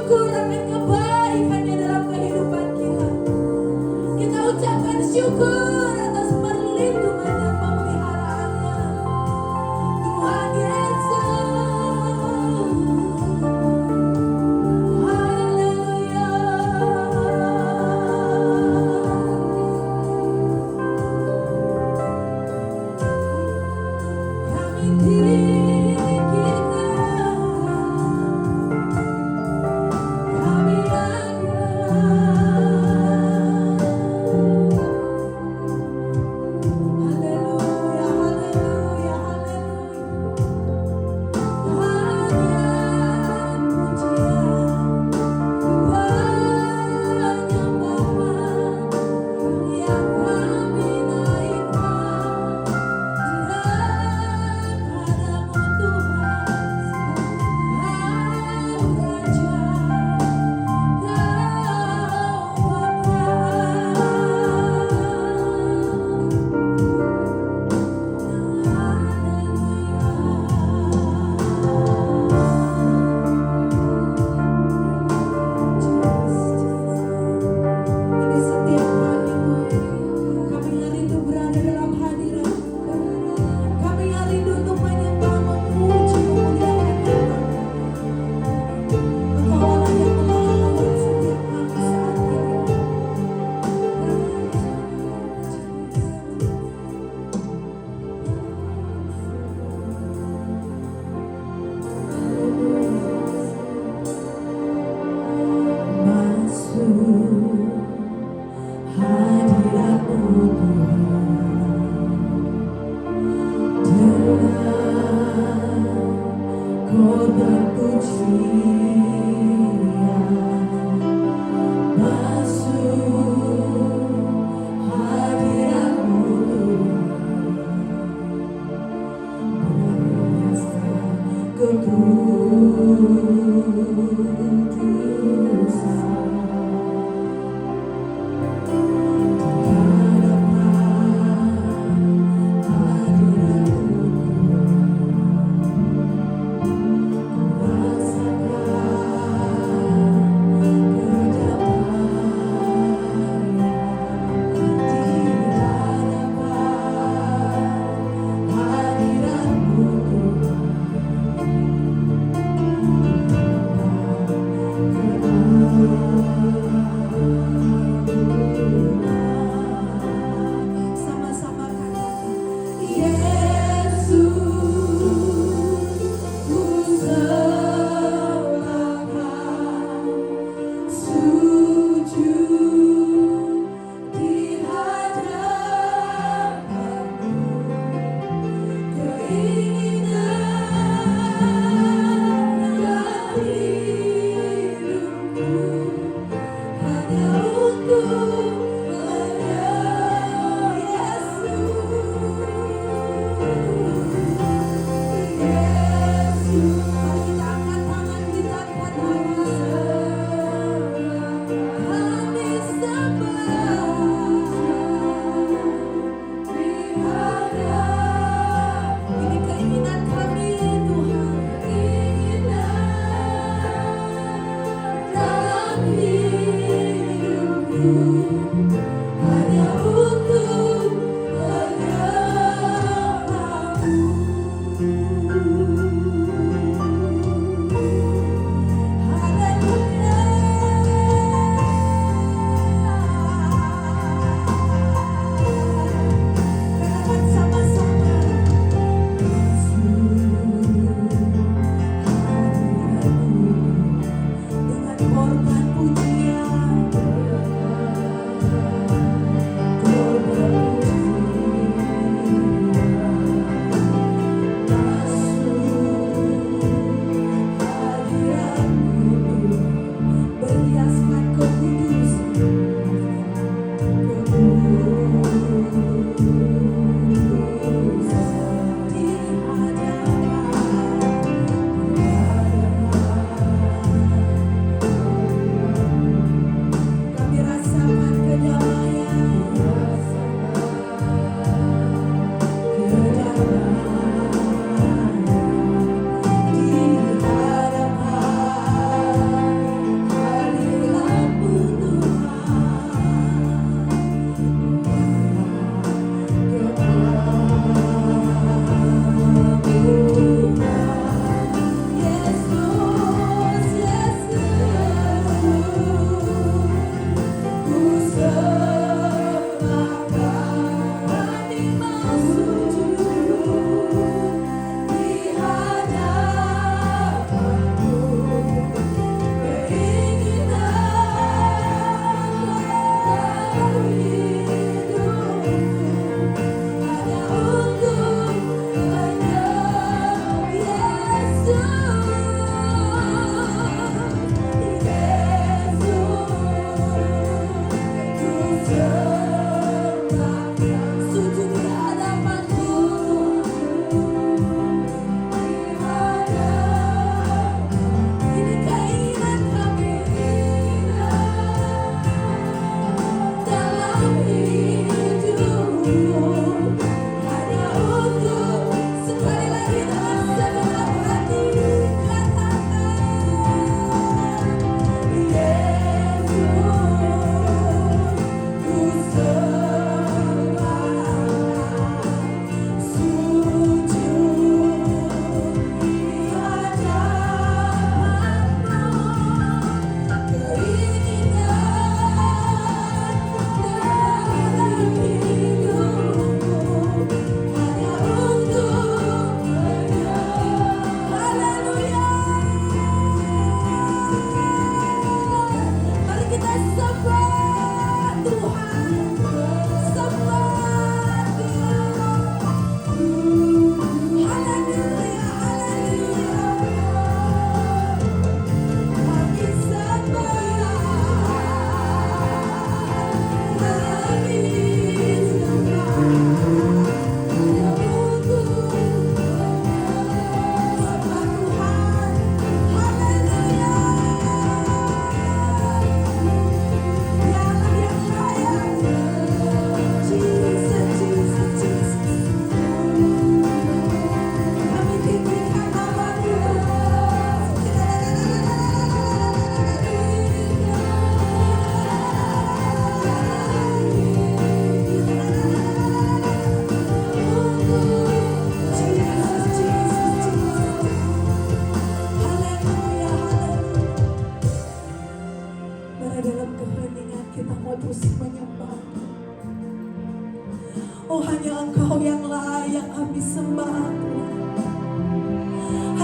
bersyukur akan kebaikannya dalam kehidupan kita. Kita ucapkan syukur atas perlindungan dan pemeliharaannya. Tuhan Yesus, haleluya. Kami tinggikan, kami haleluya, haleluya, haleluya. Hanya pujian, penyembahan yang kami naikkan kepadamu Ini setiap kali kami yang rindu berada dalam hadirat, kami yang rindu untuk menyembah, memuji, memuliakan Nama. Engkaulah yang melawan setiap kami saat ini. Masuk hadirat-Mu Tuhan, dengan korban pujian. Masuk hadirat-Mu Tuhan, berniaskan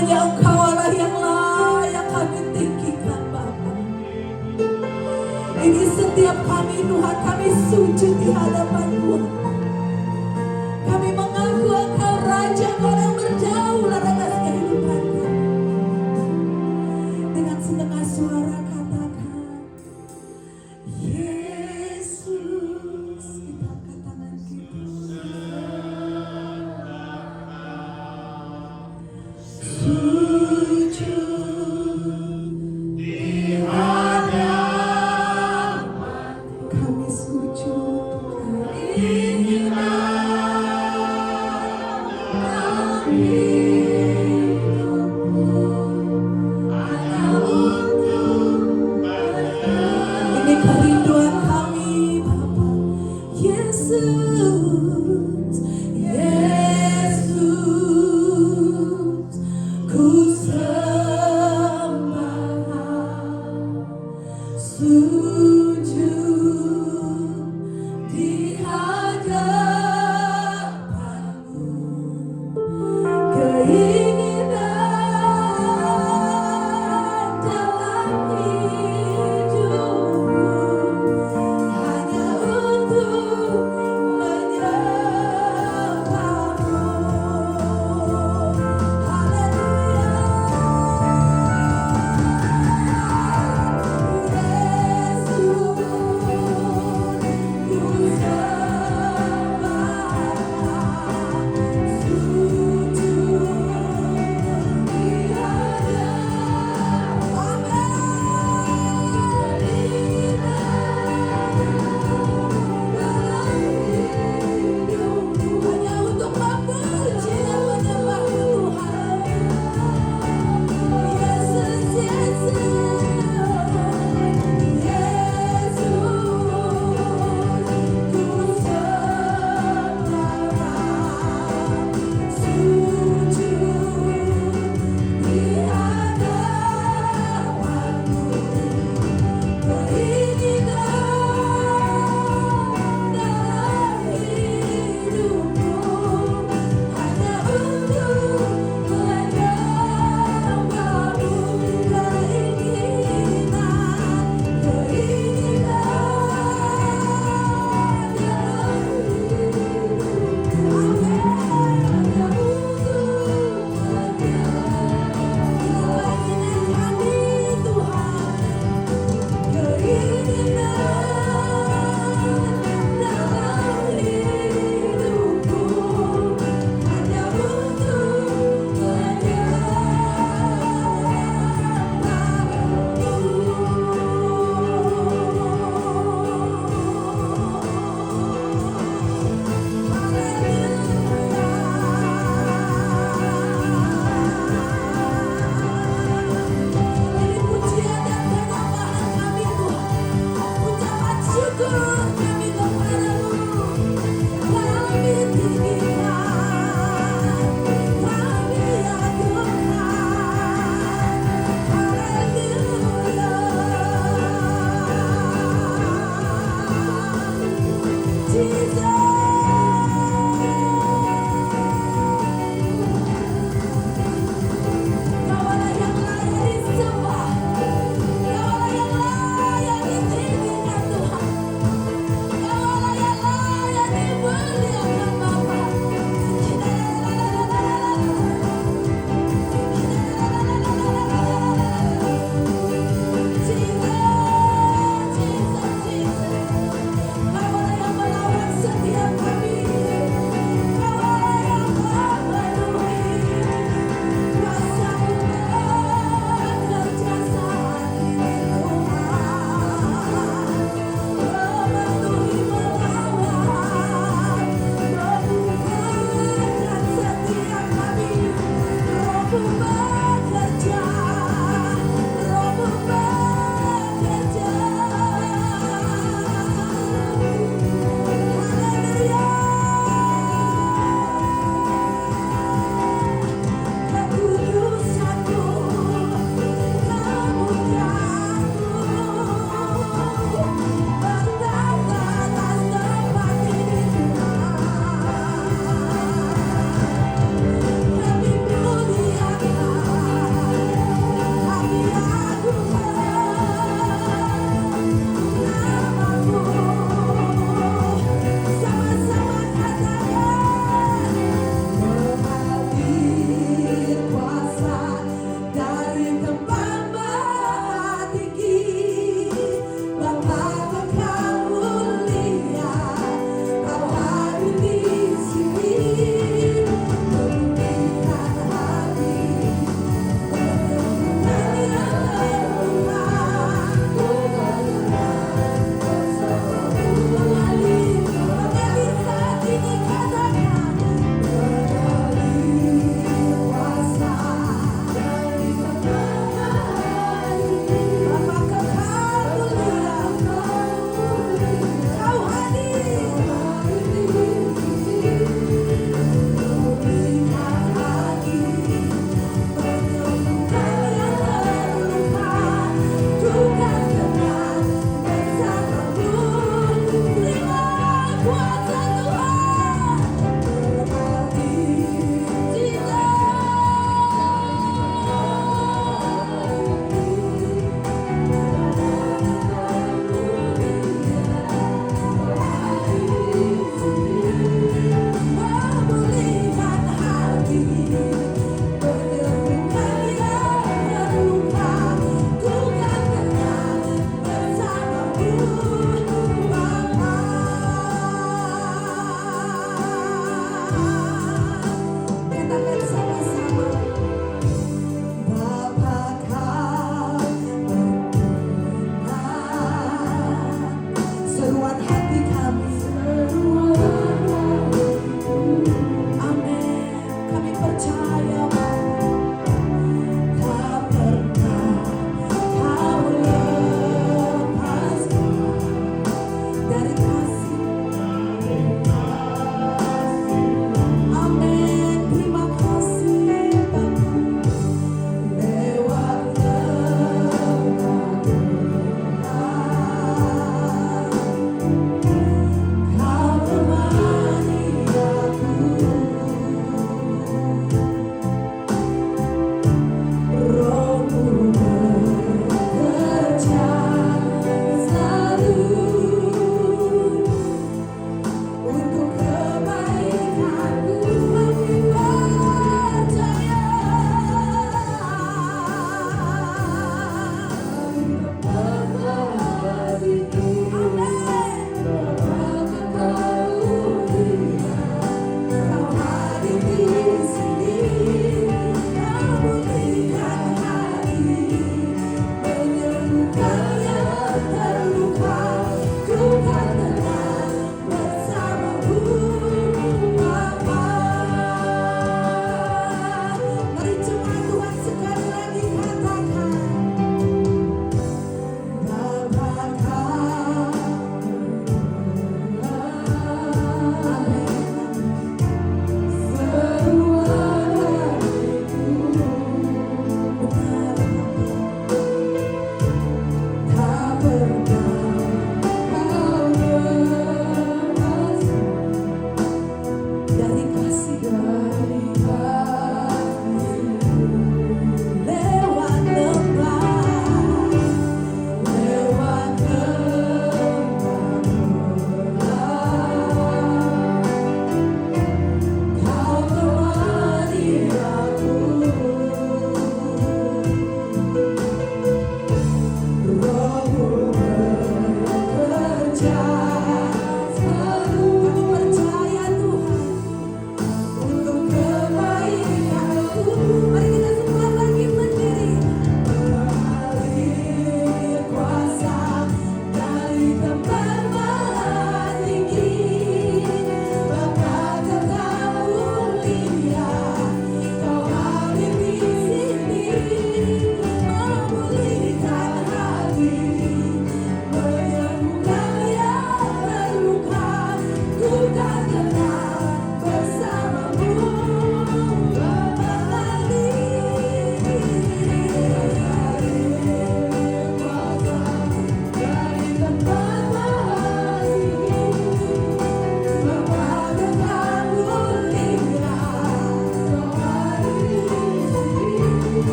Hanya Engkau Allah yang layak kami tinggikan Bapa. Ini setiap kami Tuhan, kami sujud di hadapan Tuhan. Kami mengaku Engkau Raja, Engkau yang berdaulat atas kehidupan kami. Dengan setengah suara katakan, Yesus. Kita angkat tangan kita. Sujud di hadapan kami, sujud ingin ini kerinduan kami Bapa. Yesus, Yesus, ku sembah, sujud di hadapan-Mu. Keinginan dalam hidupku hanya untuk menyembah-Mu. Haleluya. Yesus, ku sembah, sujud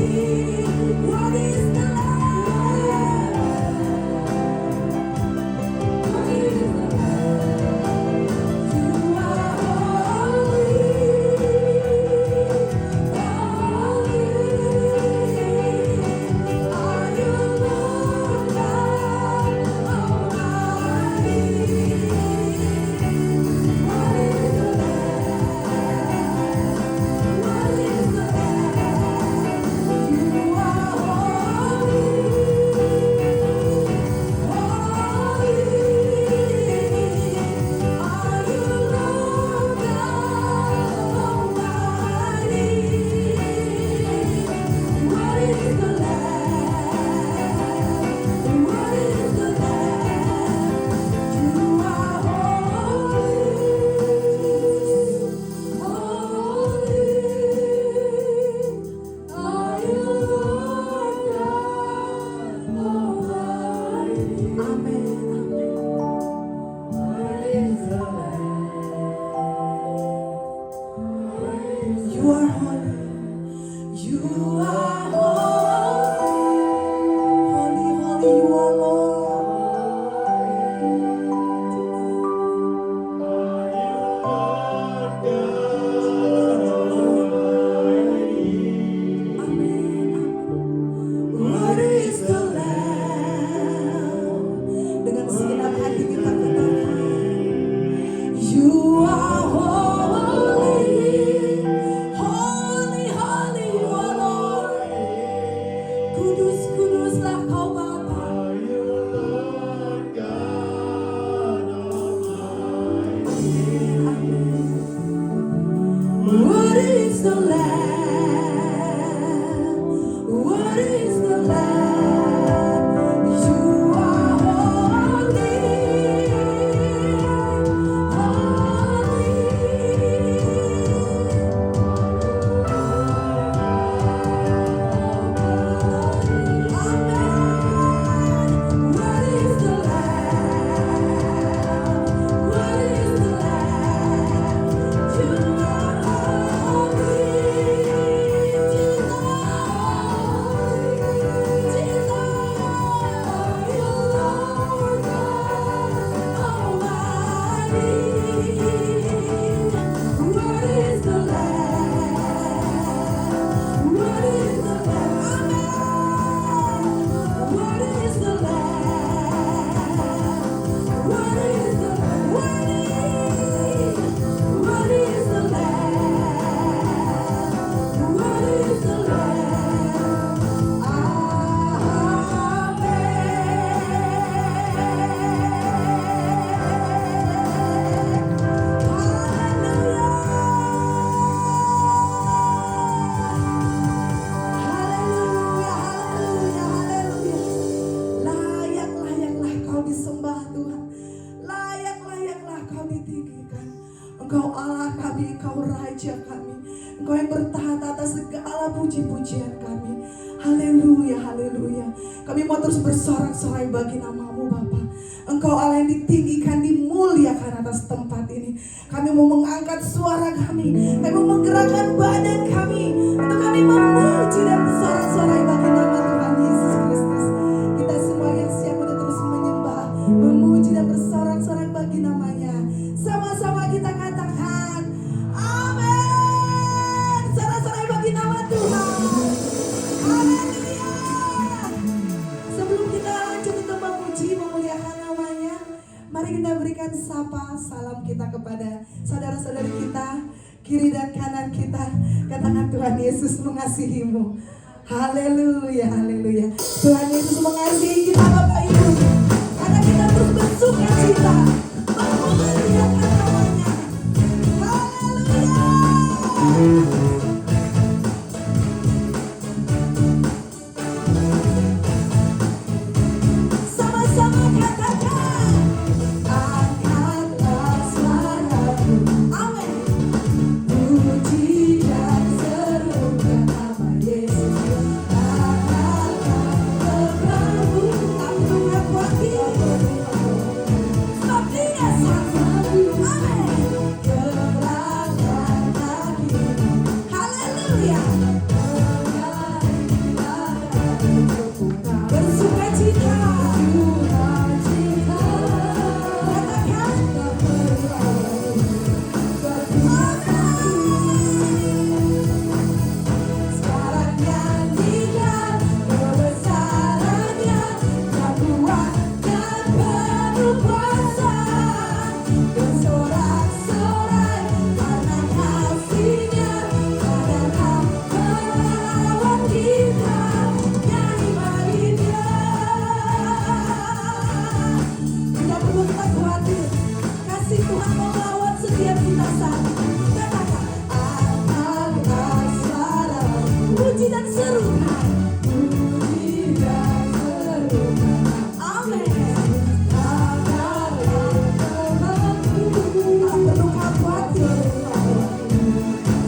What is the Lamb? What is the Lamb? You are holy, holy. Are you Lord God Almighty? What is the Lamb? What is the Lamb? You are holy, holy. Are you Lord God Almighty? What is the Lamb? What is the Lamb? You are holy, holy. Are you Lord God Almighty? Amen. What is the Lamb? You are holy. You are holy. Holy, holy, you are What is the Lamb? Dengan segenap hati kita katakan, You are holy, holy, holy, you are Lord. Kudus, kuduslah Kau Bapa. What is the Lamb? What is the Lamb? You are holy, Amen. What is the Lamb? What is the Lamb? You are holy, Jesus, you Lord God Almighty. What is the Lamb? What is the Lamb? What is the Lamb? What is the Lamb? What is the Lamb? What is the Lamb? Layak-layaklah Kau disembah Tuhan. Layak-layaklah Kau ditinggikan. Engkau Allah kami, Engkau Raja kami. Engkau yang bertahta atas segala puji-pujian kami. Haleluya, haleluya. Kami mau terus bersorak-sorai bagi nama-Mu Bapa. Engkau Allah yang ditinggikan, dimuliakan atas tempat ini. Kami mau mengangkat suara kami. Kami mau menggerakkan badan kami. Untuk kami memuji dan bersorak-sorai bagi nama Tuhan Yesus Kristus. Kita semua yang siap untuk terus menyembah, memuji dan bersorak-sorai bagi namanya. Sama-sama kita katakan, amin. Sorak-sorai bagi nama Tuhan. Haleluya. Sebelum kita lanjut untuk memuji, memuliakan namanya, mari kita berikan sapa salam kita kepada saudara-saudari kita, kiri dan kanan kita. Katakan Tuhan Yesus mengasihimu. Haleluya, haleluya. Tuhan Yesus mengasihi kita Bapak Ibu. Karena kita terus bersuka cita memuliakan namanya. Haleluya. Sama-sama katakan, angkatlah suaramu. Amin. Puji dan serukan nama Yesus. puji dan serukan. Puji dan serukan. Amin. Tak perlu khawatir.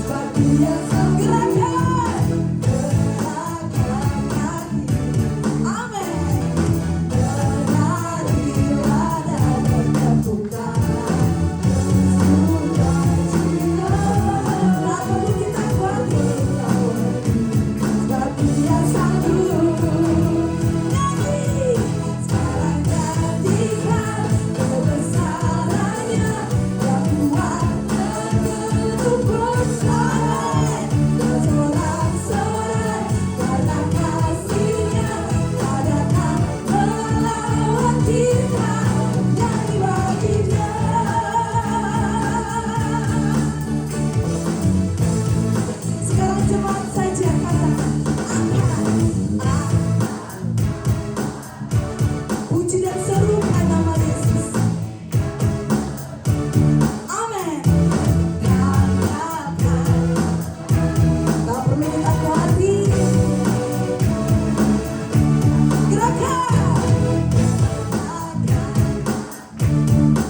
Sebab Dia segerakan kaki. Amin. Berlarilah dan bertepukan. Tak perlu kita khawatir. Sebab Dia sanggup. Nyanyi. Sekarang gantikan kebesarannya yang kuat dan penuh bersalah. Bersorak-sorai karena kasih-Nya tak datang melawan kita. Nyanyi bagi Dia. Sekarang jemaat saja katakan angkat. Puji dan serukan nama Yesus. Amin. Katakan. Tak perlu kita khawatir. Gerakan.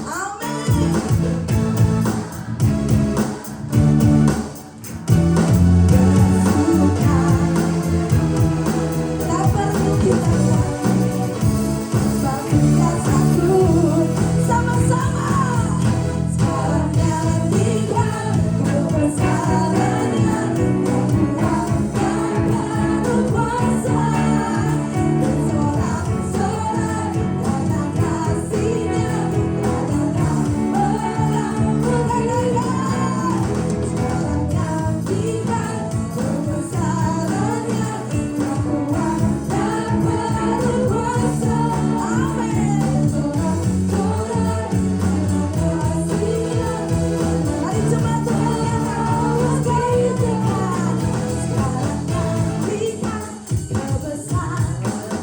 Amin. Bersuka. Tak perlu kita khawatir. Sebab Dia sanggup. Sama-sama. Sekarang gantikan kebesarannya yang kuat dan penuh kuasa. Bersorak-sorai karena kasih-Nya tak datang melawan kita. Sekarang gantikan kebesarannya yang kuat dan penuh kuasa. Amin. Bersorak-sorai karena kasih-Nya. Mari jemaat Tuhan yang awas gantikan. Sekarang gantikan kebesaran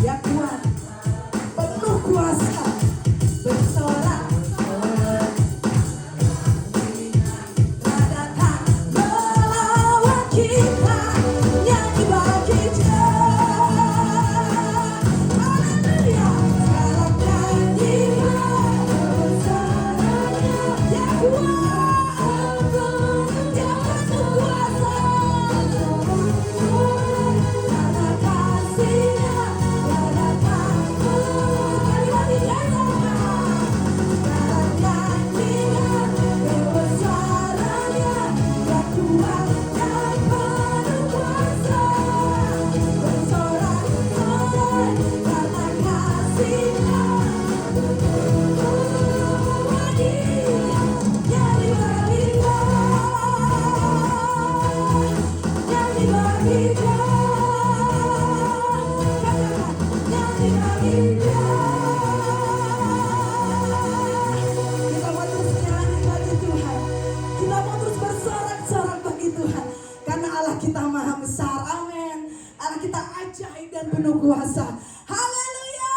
yang kuat penuh kuasa. Bersorak-sorai tak datang melawan kita. Nyanyi bagi Dia. Haleluya. Sekarang gantikan kebesarannya yang kuat yang penuh kuasa. Karena kasih-Nya tak datang melawan kita. Sekarang gantikan kebesarannya yang kuat dan penuh kuasa. Bersorak-sorai karena kasih-Nya. Nyanyi bagi Dia. Nyanyi bagi Dia. Katakan, nyanyi bagi Dia. Kita mau terus nyanyi bagi Tuhan. Kita mau terus bersorak-sorak bagi Tuhan. Karena Allah kita maha besar. Amin. Allah kita ajaib dan penuh kuasa. Haleluya.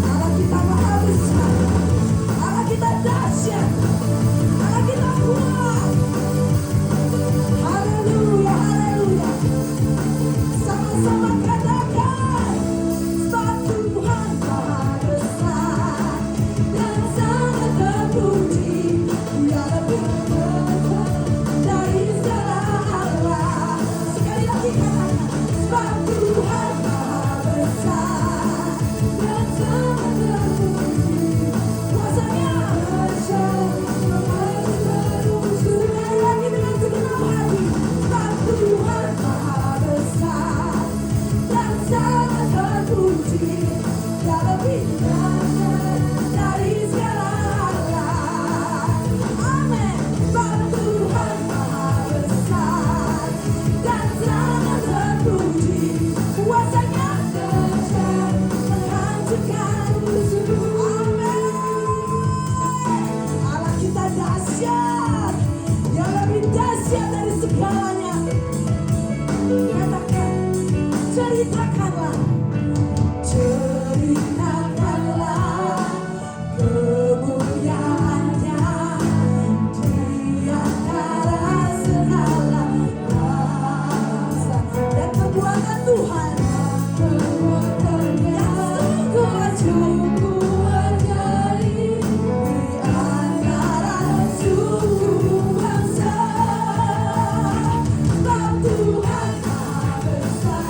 Allah kita maha besar. Allah kita dahsyat. Allah kita kuat. Haleluya, haleluya. Sama-sama katakan, sebab Tuhan maha besar. ceritakanlah, ceritakanlah kemuliaannya di antara segala bangsa dan perbuatan Tuhan yang sungguh ajaib di antara suku bangsa. Sebab Tuhan Maha Besar,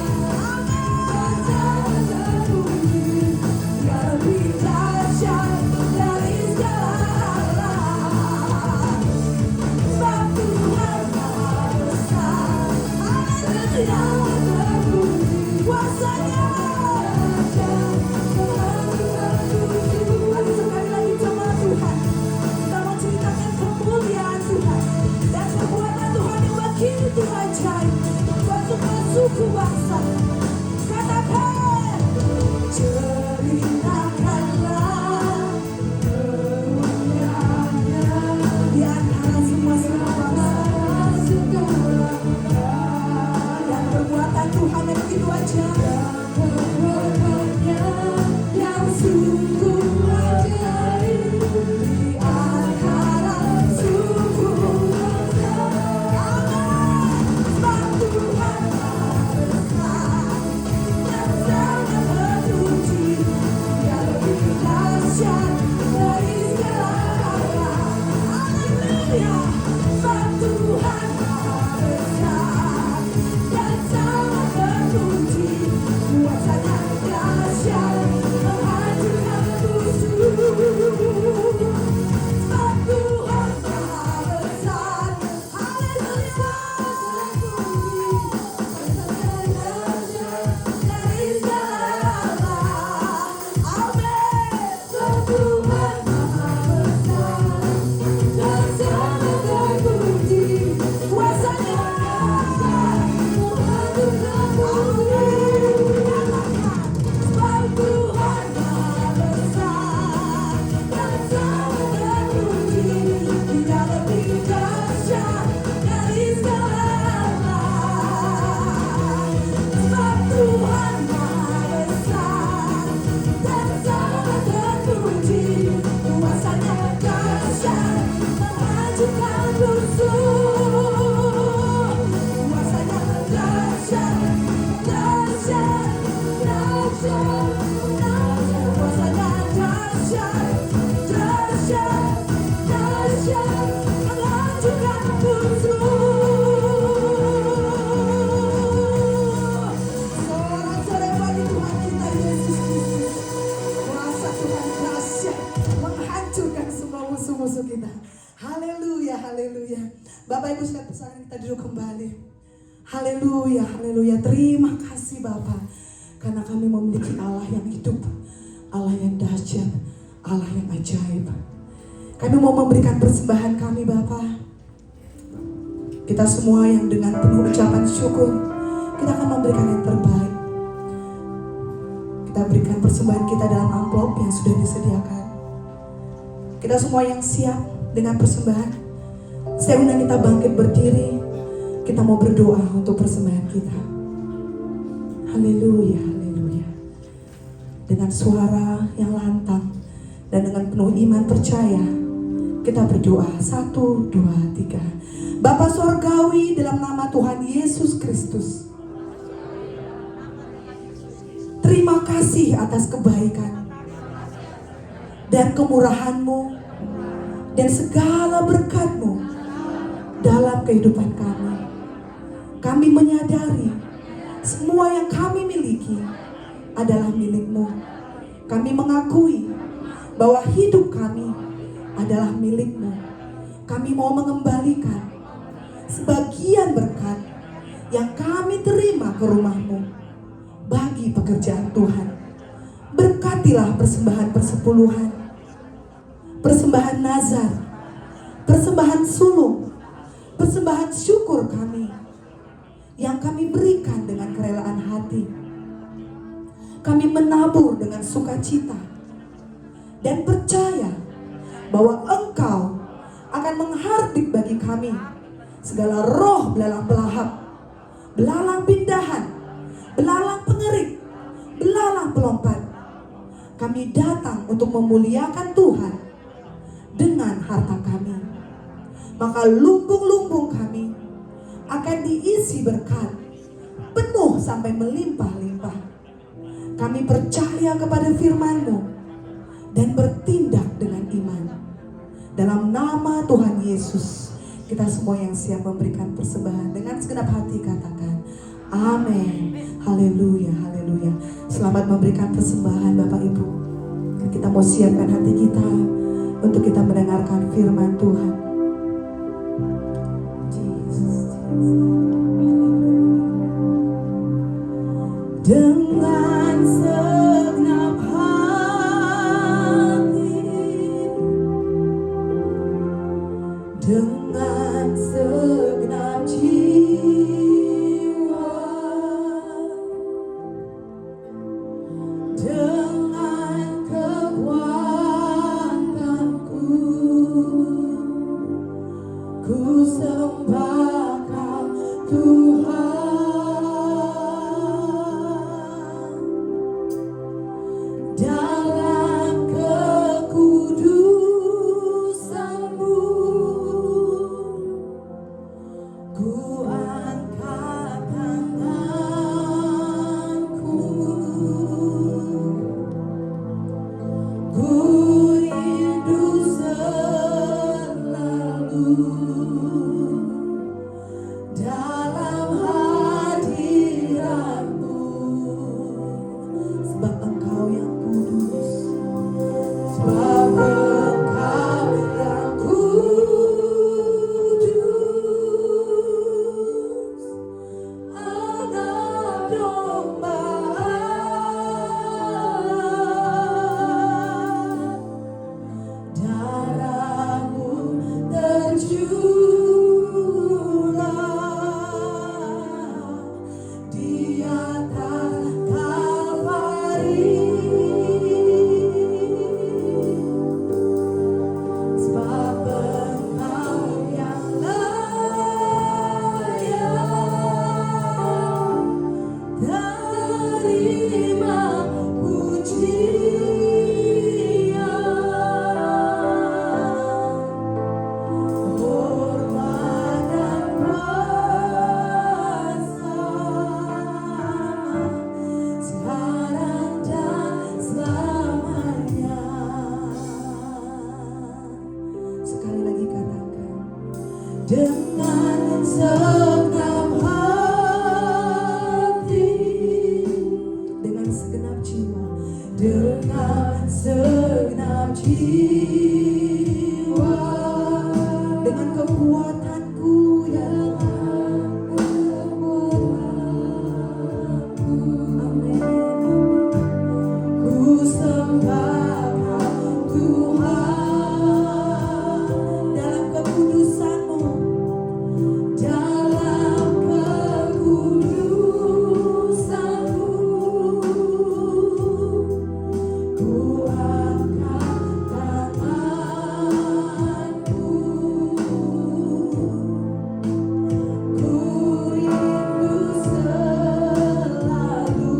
terpuji, Dia lebih dahsyat dari segala. Sebab Tuhan Maha Besar, haleluya, terpuji, kuasanya dahsyat, terpuji. Mari sekali lagi jemaat Tuhan, kita mau ceritakan kemuliaan Tuhan dan perbuatan Tuhan yang begitu ajaib buat semua suku bangsa. Katakan, ceritakanlah kemuliaannya di antara semua suku bangsa dan perbuatan Tuhan yang begitu ajaib, yang sungguh ajaib di antara suku bangsa. Amin. Sebab Tuhan Maha Besar dan sangat terpuji, Dia lebih dahsyat dari segala. Haleluya. Sebab Tuhan Maha Besar dan sangat terpuji, kuasanya dahsyat menghancurkan musuh. Sebab Tuhan Maha Besar, haleluya, terpuji, kuasanya dahsyat dari segala. Amin. Sebab Tuhan Maha Besar dan sangat terpuji, kuasanya dahsyat menghancurkan musuh. Sebab Tuhan Maha Besar dan sangat terpuji, Dia lebih dahsyat dari segala. Sebab Tuhan Maha Besar dan sangat terpuji, kuasanya dahsyat menghancurkan musuh. Kuasanya dahsyat, dahsyat, dahsyat, dahsyat. Kuasanya dahsyat, dahsyat, dahsyat, menghancurkan musuh. Sorak-sorai bagi Tuhan kita Yesus Kristus. Kuasa Tuhan dahsyat menghancurkan semua musuh-musuh kita. Haleluya, haleluya. Bapak Ibu sekalian, persilakan kita duduk kembali. Haleluya, haleluya. Terima kasih Bapak, karena kami memiliki Allah yang hidup, Allah yang dahsyat, Allah yang ajaib. Kami mau memberikan persembahan kami Bapak. Kita semua yang dengan penuh ucapan syukur, kita akan memberikan yang terbaik. Kita berikan persembahan kita dalam amplop yang sudah disediakan. Kita semua yang siap dengan persembahan, saya undang kita bangkit berdiri. Kita mau berdoa untuk persembahan kita. Haleluya, haleluya. Dengan suara yang lantang dan dengan penuh iman percaya, kita berdoa. 1, 2, 3. Bapa Sorgawi, dalam nama Tuhan Yesus Kristus, terima kasih atas kebaikan dan kemurahan-Mu dan segala berkat-Mu dalam kehidupan kami. Kami menyadari semua yang kami miliki adalah milik-Mu. Kami mengakui bahwa hidup kami adalah milik-Mu. Kami mau mengembalikan sebagian berkat yang kami terima ke rumah-Mu bagi pekerjaan Tuhan. Berkatilah persembahan persepuluhan, persembahan nazar, persembahan sulung, persembahan syukur kami yang kami berikan dengan kerelaan hati. Kami menabur dengan sukacita dan percaya bahwa Engkau akan menghardik bagi kami segala roh belalang pelahap, belalang pindahan, belalang kami datang untuk memuliakan Tuhan dengan harta kami, maka lumbung-lumbung kami akan diisi berkat, penuh sampai melimpah-limpah. Kami percaya kepada firman-Mu dan bertindak dengan iman. Dalam nama Tuhan Yesus, kita semua yang siap memberikan persembahan dengan segenap hati katakan amin. Haleluya, haleluya. Selamat memberikan persembahan Bapak Ibu. Kita mau siapkan hati kita untuk kita mendengarkan firman Tuhan. Jesus. Dengan segenap hati, dengan segenap jiwa, dengan kekuatanku, ku sembah Kau Tuhan. Dalam kekudusan-Mu, ku angkat tanganku, ku rindu selalu dalam hadirat-Mu, sebab Engkau yang kudus, sebab Engkau yang kudus, Anak Domba Allah, darah-Mu tercurah di atas Kalvari, sebab Engkau yang layak terima pujian, hormat dan kuasa sekarang dan selamanya. Sekali lagi katakan, dengan segenap hati, dengan segenap jiwa, dengan segenap jiwa, dengan kekuatanku yang amin. Ku sembah Kau Tuhan dalam kekudusan-Mu, dalam kekudusan-Mu, ku angkat tanganku, ku rindu selalu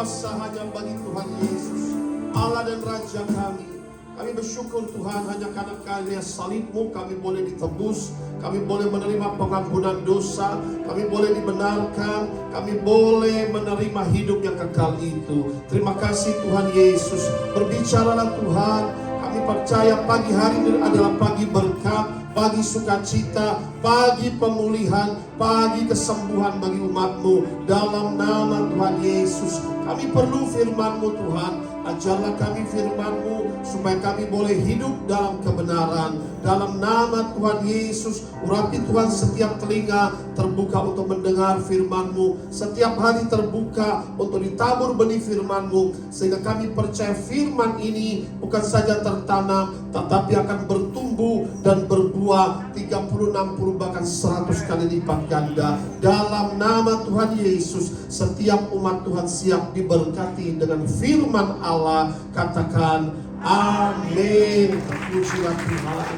kuasa hanya bagi Tuhan Yesus, Allah dan Raja kami. Kami bersyukur Tuhan, hanya karena karya salib-Mu kami boleh ditebus, kami boleh menerima pengampunan dosa, kami boleh dibenarkan, kami boleh menerima hidup yang kekal itu. Terima kasih Tuhan Yesus. Berbicaralah Tuhan, kami percaya pagi hari ini adalah pagi berkat, pagi sukacita, pagi pemulihan, pagi kesembuhan bagi umat-Mu. Dalam nama Tuhan Yesus, kami perlu firman-Mu Tuhan. Ajarlah kami firman-Mu supaya kami boleh hidup dalam kebenaran. Dalam nama Tuhan Yesus, urapi Tuhan setiap telinga terbuka untuk mendengar firman-Mu. Setiap hari terbuka untuk ditabur benih firman-Mu. Sehingga kami percaya firman ini bukan saja tertanam, tetapi akan bertumbuh dan berbuah 30, 60, bahkan 100 kali lipat ganda. Dalam nama Tuhan Yesus, setiap umat Tuhan siap diberkati dengan firman Allah. Katakan amin. Terpujilah Tuhan.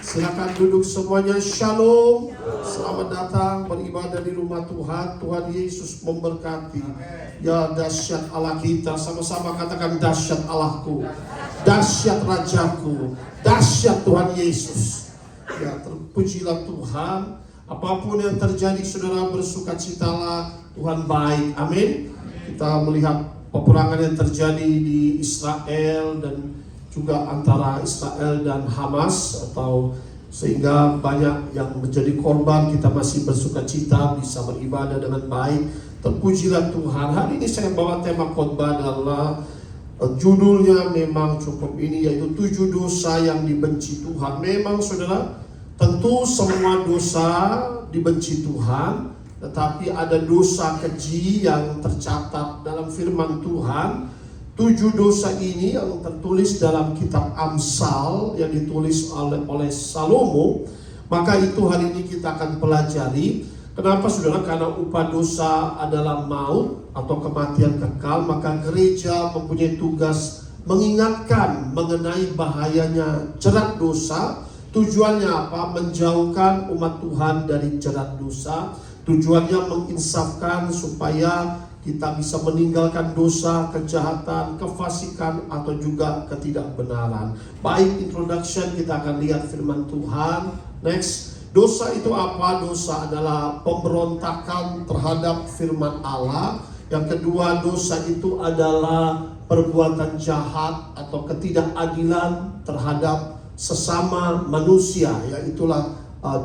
Silakan duduk semuanya. Shalom. Selamat datang beribadah di rumah Tuhan. Tuhan Yesus memberkati. Ya, dahsyat Allah kita. Sama-sama katakan dahsyat Allahku, dahsyat Rajaku, dahsyat Tuhan Yesus. Ya, terpujilah Tuhan. Apapun yang terjadi, saudara, bersukacitalah. Tuhan baik. Amin. Kita melihat peperangan yang terjadi di Israel dan juga antara Israel dan Hamas, atau sehingga banyak yang menjadi korban. Kita masih bersukacita bisa beribadah dengan baik. Terpujilah Tuhan. Hari ini saya bawa tema khotbah adalah judulnya memang cukup ini, yaitu 7 dosa yang dibenci Tuhan. Memang saudara, tentu semua dosa dibenci Tuhan, tetapi ada dosa keji yang tercatat dalam firman Tuhan. 7 dosa ini yang tertulis dalam kitab Amsal yang ditulis oleh Salomo. Maka itu hari ini kita akan pelajari. Kenapa saudara? Karena upah dosa adalah maut atau kematian kekal. Maka gereja mempunyai tugas mengingatkan mengenai bahayanya jerat dosa. Tujuannya apa? Menjauhkan umat Tuhan dari jerat dosa. Tujuannya menginsafkan supaya kita bisa meninggalkan dosa, kejahatan, kefasikan, atau juga ketidakbenaran. Baik, introduction, kita akan lihat firman Tuhan. Next, dosa itu apa? Dosa adalah pemberontakan terhadap firman Allah. Yang kedua, dosa itu adalah perbuatan jahat atau ketidakadilan terhadap sesama manusia. Ya, itulah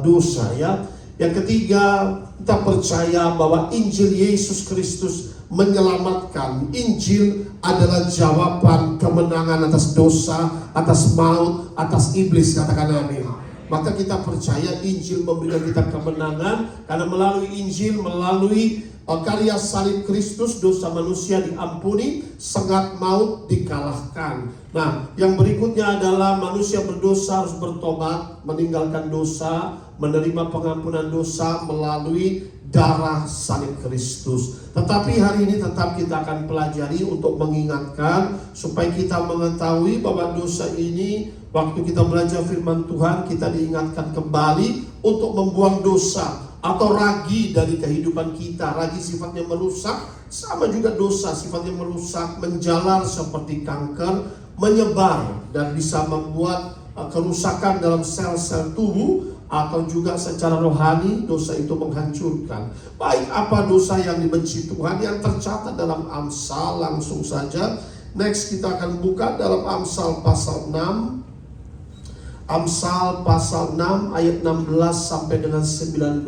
dosa ya. Yang ketiga, kita percaya bahwa Injil Yesus Kristus menyelamatkan. Injil adalah jawaban kemenangan atas dosa, atas maut, atas iblis. Katakan amin. Maka kita percaya Injil memberikan kita kemenangan, karena melalui Injil, melalui karya salib Kristus, dosa manusia diampuni, sengat maut dikalahkan. Nah, yang berikutnya adalah manusia berdosa harus bertobat, meninggalkan dosa, menerima pengampunan dosa melalui darah salib Kristus. Tetapi hari ini tetap kita akan pelajari untuk mengingatkan supaya kita mengetahui bahwa dosa ini, waktu kita belajar firman Tuhan, kita diingatkan kembali untuk membuang dosa atau ragi dari kehidupan kita. Ragi sifatnya merusak, sama juga dosa sifatnya merusak, menjalar seperti kanker, menyebar dan bisa membuat kerusakan dalam sel-sel tubuh, atau juga secara rohani dosa itu menghancurkan. Baik, apa dosa yang dibenci Tuhan yang tercatat dalam Amsal? Langsung saja. Next, kita akan buka dalam Amsal pasal 6. Amsal pasal 6 ayat 16 sampai dengan 19.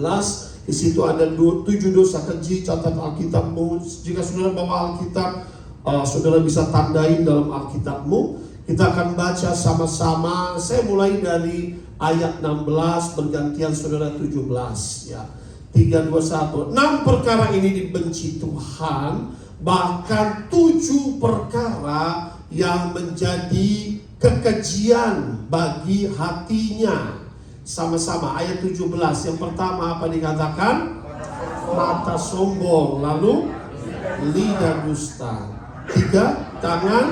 Di situ ada 7 dosa keji. Catat Alkitabmu. Jika saudara bawa Alkitab, saudara bisa tandain dalam Alkitabmu. Kita akan baca sama-sama. Saya mulai dari ayat 16, bergantian saudara 17 ya. 3, 2, 1. 6 perkara ini dibenci Tuhan, bahkan 7 perkara yang menjadi kekejian bagi hatinya. Sama-sama ayat 17. Yang pertama apa dikatakan? Mata sombong, lalu lidah dusta. 3, tangan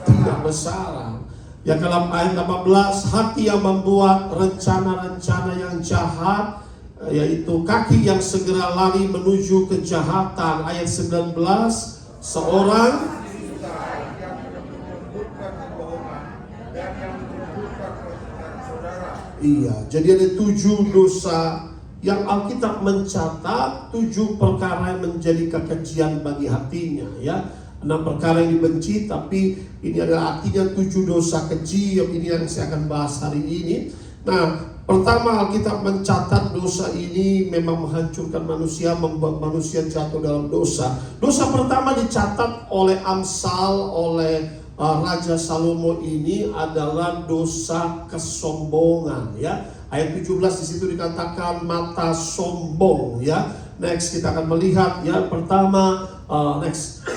tidak bersalah. Yang dalam ayat 18, hati yang membuat rencana-rencana yang jahat, yaitu kaki yang segera lari menuju kejahatan. Ayat 19, seorang iya, jadi ada 7 dosa yang Alkitab mencatat, 7 perkara yang menjadi kekejian bagi hatinya, ya. 6 perkara yang dibenci, tapi ini adalah artinya 7 dosa keji. Ini yang saya akan bahas hari ini. Nah, pertama Alkitab mencatat dosa ini memang menghancurkan manusia, membuat manusia jatuh dalam dosa. Dosa pertama dicatat oleh Amsal, oleh Raja Salomo ini adalah dosa kesombongan, ya. Ayat 17 di situ dikatakan mata sombong, ya. Next kita akan melihat, ya, pertama next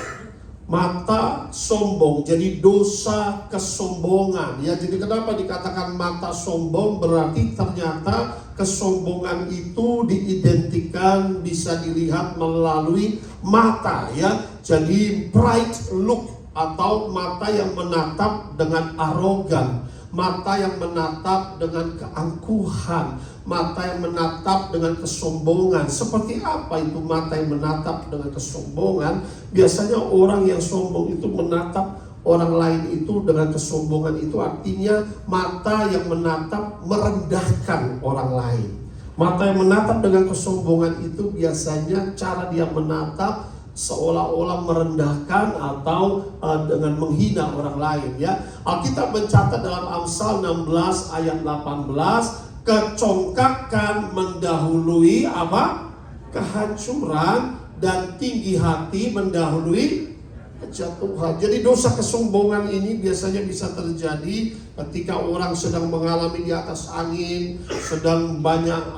mata sombong. Jadi dosa kesombongan, ya. Jadi kenapa dikatakan mata sombong? Berarti ternyata kesombongan itu diidentikan, bisa dilihat melalui mata, ya. Jadi bright look, atau mata yang menatap dengan arogan, mata yang menatap dengan keangkuhan, mata yang menatap dengan kesombongan. Seperti apa itu mata yang menatap dengan kesombongan? Biasanya orang yang sombong itu menatap orang lain itu dengan kesombongan. Itu artinya mata yang menatap merendahkan orang lain. Mata yang menatap dengan kesombongan itu biasanya cara dia menatap seolah-olah merendahkan atau dengan menghina orang lain, ya. Alkitab mencatat dalam Amsal 16 ayat 18, kecongkakan mendahului apa? Kehancuran, dan tinggi hati mendahului kejatuhan. Jadi dosa kesombongan ini biasanya bisa terjadi ketika orang sedang mengalami di atas angin, sedang banyak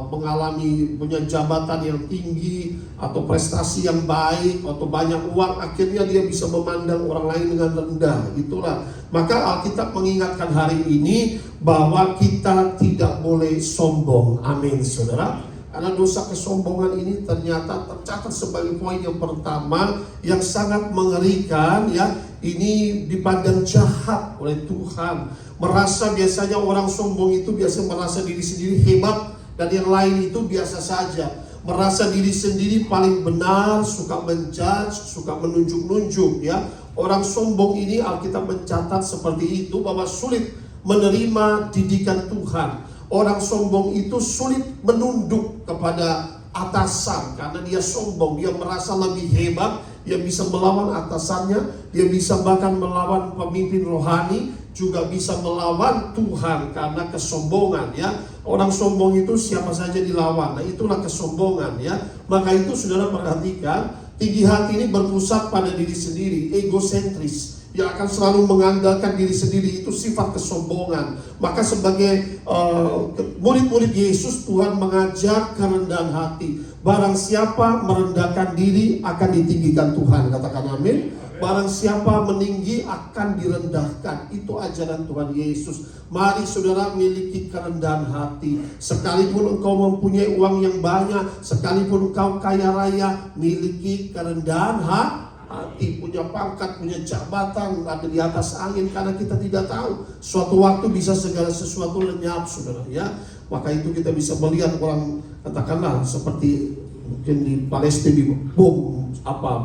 mengalami punya jabatan yang tinggi atau prestasi yang baik atau banyak uang, akhirnya dia bisa memandang orang lain dengan rendah. Itulah maka Alkitab mengingatkan hari ini bahwa kita tidak boleh sombong. Amin, saudara. Karena dosa kesombongan ini ternyata tercatat sebagai poin yang pertama yang sangat mengerikan, ya. Ini dipandang jahat oleh Tuhan. Merasa biasanya orang sombong itu biasa merasa diri sendiri hebat dan yang lain itu biasa saja. Merasa diri sendiri paling benar, suka menjudge, suka menunjuk-nunjuk, ya. Orang sombong ini Alkitab mencatat seperti itu, bahwa sulit menerima didikan Tuhan. Orang sombong itu sulit menunduk kepada atasan karena dia sombong, dia merasa lebih hebat, dia bisa melawan atasannya, dia bisa bahkan melawan pemimpin rohani, juga bisa melawan Tuhan karena kesombongan, ya. Orang sombong itu siapa saja dilawan. Nah, itulah kesombongan, ya. Maka itu saudara perhatikan, tinggi hati ini berpusat pada diri sendiri, egosentris. Yang akan selalu mengandalkan diri sendiri, itu sifat kesombongan. Maka sebagai murid-murid Yesus, Tuhan mengajak kerendahan hati. Barang siapa merendahkan diri akan ditinggikan Tuhan. Katakan amin. Barang siapa meninggi akan direndahkan. Itu ajaran Tuhan Yesus. Mari saudara miliki kerendahan hati. Sekalipun engkau mempunyai uang yang banyak, sekalipun engkau kaya raya, miliki kerendahan hati. Punya pangkat, punya jabatan, ada di atas angin, karena kita tidak tahu suatu waktu bisa segala sesuatu lenyap, saudara, ya. Maka itu kita bisa melihat orang, katakanlah seperti mungkin di Palestina, bom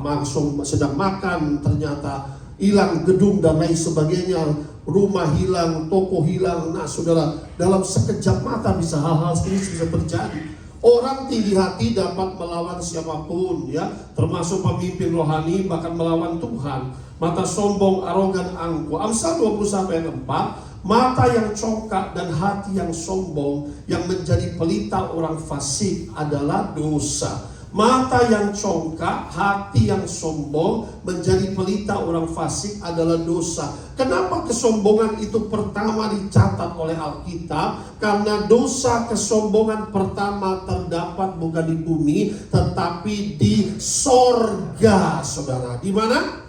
langsung sedang makan ternyata hilang gedung dan lain sebagainya, rumah hilang, toko hilang. Nah saudara, dalam sekejap mata bisa hal-hal ini bisa terjadi. Orang tinggi hati dapat melawan siapapun, ya, termasuk pemimpin rohani, bahkan melawan Tuhan. Mata sombong, arogan, angkuh. Amsal 20:4, mata yang congkak dan hati yang sombong yang menjadi pelita orang fasik adalah dosa. Mata yang congkak, hati yang sombong menjadi pelita orang fasik adalah dosa. Kenapa kesombongan itu pertama dicatat oleh Alkitab? Karena dosa kesombongan pertama terdapat bukan di bumi, tetapi di sorga, saudara. Di mana?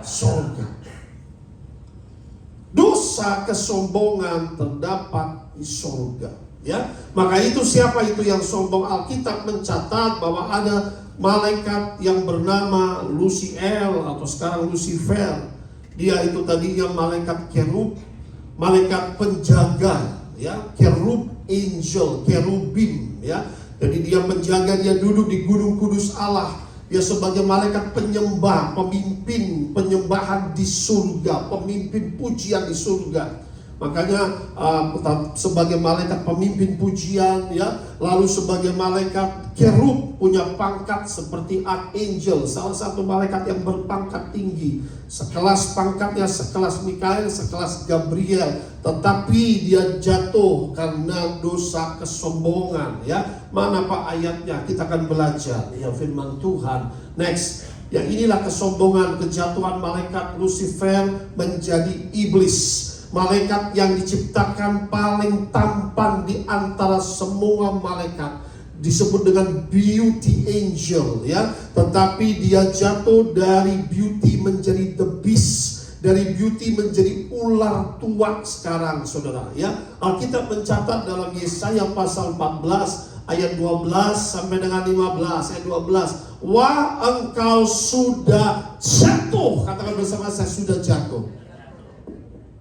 Sorga. Dosa kesombongan terdapat di sorga. Ya, maka itu siapa itu yang sombong? Alkitab mencatat bahwa ada malaikat yang bernama Luciel atau sekarang Lucifer. Dia itu tadinya malaikat kerub, malaikat penjaga, ya, kerub angel, kerubim, ya. Jadi dia menjaga, dia duduk di gunung kudus Allah. Dia sebagai malaikat penyembah, pemimpin penyembahan di surga, pemimpin pujian di surga. Makanya sebagai malaikat pemimpin pujian, ya, lalu sebagai malaikat kerub punya pangkat seperti archangel, salah satu malaikat yang berpangkat tinggi, sekelas pangkatnya, sekelas Mikael, sekelas Gabriel, tetapi dia jatuh karena dosa kesombongan, ya. Mana Pak ayatnya? Kita akan belajar, ya, firman Tuhan. Next, ya, inilah kesombongan, kejatuhan malaikat Lucifer menjadi iblis. Malaikat yang diciptakan paling tampan di antara semua malaikat, disebut dengan beauty angel, ya. Tetapi dia jatuh dari beauty menjadi the beast, dari beauty menjadi ular tua sekarang, saudara, ya. Alkitab mencatat dalam Yesaya pasal 14 ayat 12 sampai dengan 15. Ayat 12, wah engkau sudah jatuh, katakan bersama saya, sudah jatuh.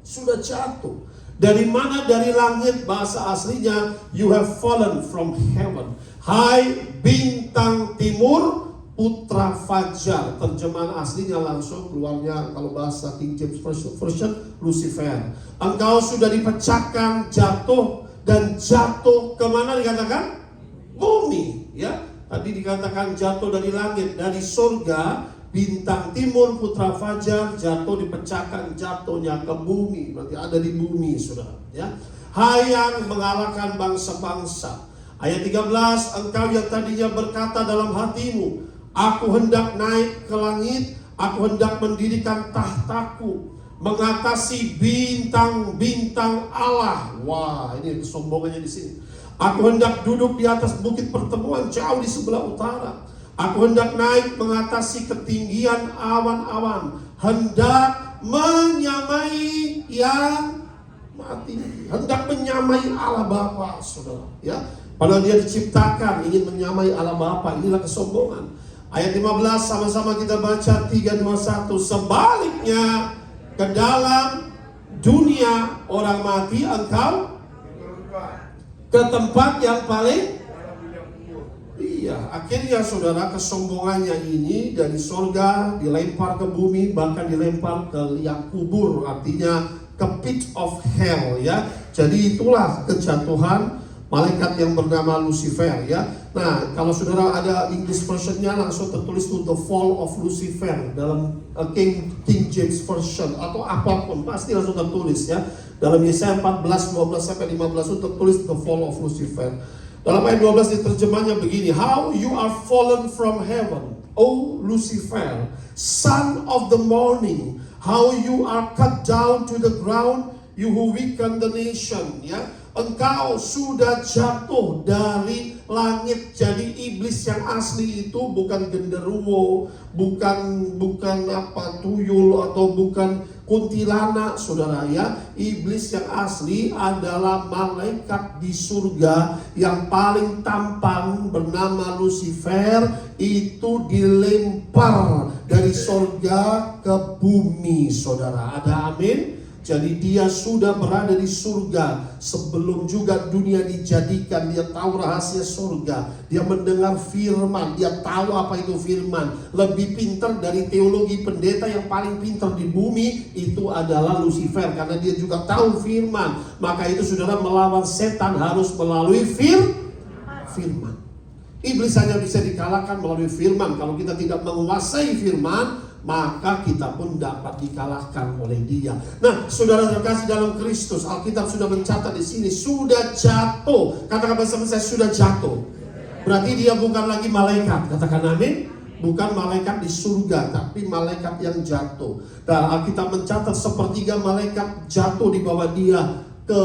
Sudah jatuh. Dari mana? Dari langit. Bahasa aslinya, you have fallen from heaven. Hai bintang timur, putra fajar. Terjemahan aslinya langsung keluarnya, kalau bahasa King James Version, Lucifer. Engkau sudah dipecahkan, jatuh, dan jatuh kemana dikatakan? Bumi, ya. Tadi dikatakan jatuh dari langit, dari surga. Bintang timur, putra fajar, jatuh, dipecahkan, jatuhnya ke bumi. Berarti ada di bumi, saudara, ya. Hai yang mengalahkan bangsa-bangsa. Ayat 13, engkau yang tadinya berkata dalam hatimu, aku hendak naik ke langit, aku hendak mendirikan tahtaku, mengatasi bintang-bintang Allah. Wah, ini kesombongannya di sini. Aku hendak duduk di atas bukit pertemuan jauh di sebelah utara. Aku hendak naik mengatasi ketinggian awan-awan, hendak menyamai yang mati, hendak menyamai Allah Bapa, saudara, ya. Padahal dia diciptakan ingin menyamai Allah Bapa. Inilah kesombongan. Ayat 15 sama-sama kita baca, 3, 2, 1. Sebaliknya ke dalam dunia orang mati engkau ke tempat yang paling. Iya, akhirnya saudara, kesombongannya ini dari surga dilempar ke bumi, bahkan dilempar ke liang kubur, artinya ke pit of hell, ya. Jadi itulah kejatuhan malaikat yang bernama Lucifer, ya. Nah, kalau saudara ada English versionnya langsung tertulis to the fall of Lucifer dalam King James Version atau apapun pasti langsung tertulis, ya. Dalam Yesaya 14, 12 sampai 15 itu tertulis the fall of Lucifer. Dalam ayat 12 diterjemahnya begini, how you are fallen from heaven, O Lucifer, son of the morning, how you are cut down to the ground, you who weaken the nation, ya. Engkau sudah jatuh dari langit. Jadi iblis yang asli itu bukan genderuwo, bukan apa tuyul atau bukan kuntilanak, saudara, ya. Iblis yang asli adalah malaikat di surga yang paling tampan bernama Lucifer. Itu dilempar dari surga ke bumi, saudara. Ada amin? Jadi dia sudah berada di surga sebelum juga dunia dijadikan. Dia tahu rahasia surga. Dia mendengar firman. Dia tahu apa itu firman. Lebih pintar dari teologi pendeta yang paling pintar di bumi itu adalah Lucifer. Karena dia juga tahu firman. Maka itu saudara, melawan setan harus melalui firman. Iblis hanya bisa dikalahkan melalui firman. Kalau kita tidak menguasai firman, maka kita pun dapat dikalahkan oleh dia. Nah, saudara terkasih dalam Kristus, Alkitab sudah mencatat di sini sudah jatuh. Katakan bersama saya, sudah jatuh. Berarti dia bukan lagi malaikat. Katakan amin. Bukan malaikat di surga, tapi malaikat yang jatuh. Dan Alkitab mencatat sepertiga malaikat jatuh di bawah dia ke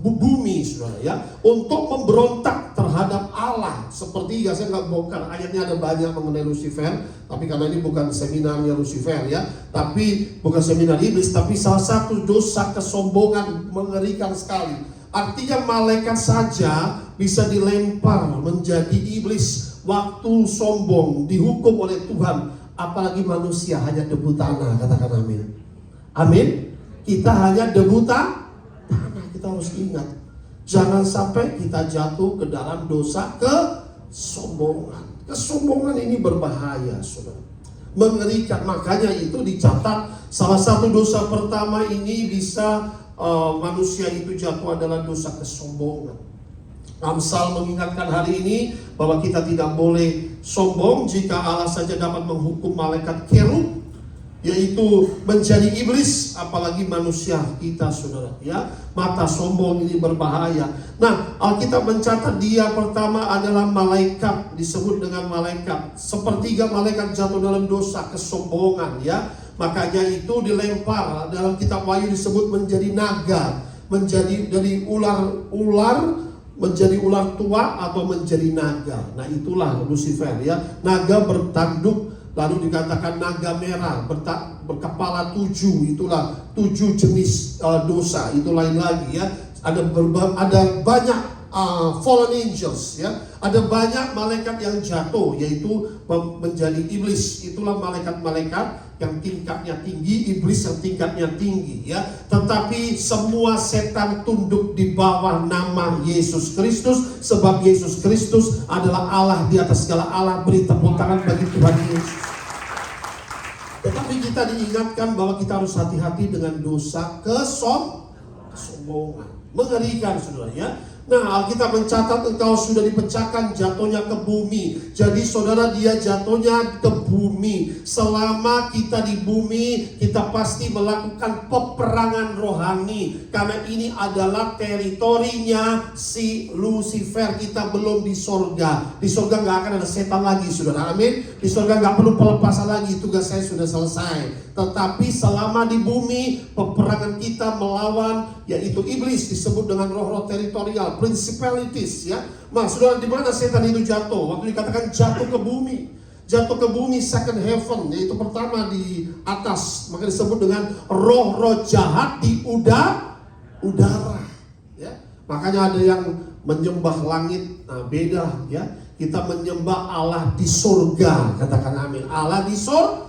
bumi, saudara, ya, untuk memberontak terhadap Allah. Sepertiga, saya nggak bongkar ayatnya, ada banyak mengenai Lucifer, tapi karena ini bukan seminarnya Lucifer, ya, tapi bukan seminar iblis, tapi salah satu dosa kesombongan mengerikan sekali. Artinya malaikat saja bisa dilempar menjadi iblis waktu sombong, dihukum oleh Tuhan, apalagi manusia hanya debu tanah. Katakan amin. Amin. Kita hanya debu tanah. Kita harus ingat, Jangan sampai kita jatuh ke dalam dosa kesombongan. Kesombongan ini berbahaya, saudara. Mengerikan. Makanya itu dicatat salah satu dosa pertama ini bisa manusia itu jatuh adalah dosa kesombongan. Amsal mengingatkan hari ini bahwa kita tidak boleh sombong jika Allah saja dapat menghukum malaikat kerub, yaitu menjadi iblis, apalagi manusia kita, saudara. Ya, mata sombong ini berbahaya. Nah, Alkitab mencatat dia pertama adalah malaikat, disebut dengan malaikat. Sepertiga malaikat jatuh dalam dosa kesombongan, ya. Makanya itu dilempar, dalam kitab Wahyu disebut menjadi naga, menjadi dari ular menjadi ular tua atau menjadi naga. Nah, itulah Lucifer, ya. Naga bertanduk, lalu dikatakan naga merah, berkepala 7, itulah 7 jenis dosa. Itu lain lagi, ya. Ada banyak fallen angels, ya. Ada banyak malaikat yang jatuh, yaitu menjadi iblis. Itulah malaikat-malaikat yang tingkatnya tinggi, iblis yang tingkatnya tinggi, ya. Tetapi semua setan tunduk di bawah nama Yesus Kristus, sebab Yesus Kristus adalah Allah di atas segala Allah. Beri tepuk tangan bagi Tuhan Yesus. Tetapi kita diingatkan bahwa kita harus hati-hati dengan dosa kesombongan. Mengerikan, saudara, ya. Nah, Alkitab mencatat engkau sudah dipecahkan, jatuhnya ke bumi. Jadi saudara, dia jatuhnya ke bumi. Selama kita di bumi, kita pasti melakukan peperangan rohani. Karena ini adalah teritorinya si Lucifer. Kita belum di sorga. Di sorga gak akan ada setan lagi, saudara. Amin. Di sorga gak perlu pelepasan lagi. Tugas saya sudah selesai. Tetapi selama di bumi, peperangan kita melawan, yaitu iblis, disebut dengan roh-roh teritorial, principalities, ya. Nah, saudara, di mana setan itu jatuh? Waktu dikatakan jatuh ke bumi. Jatuh ke bumi, second heaven, yaitu pertama di atas. Maka disebut dengan roh-roh jahat di udara, ya. Makanya ada yang menyembah langit. Nah, beda, ya. Kita menyembah Allah di surga. Katakan amin. Allah di surga.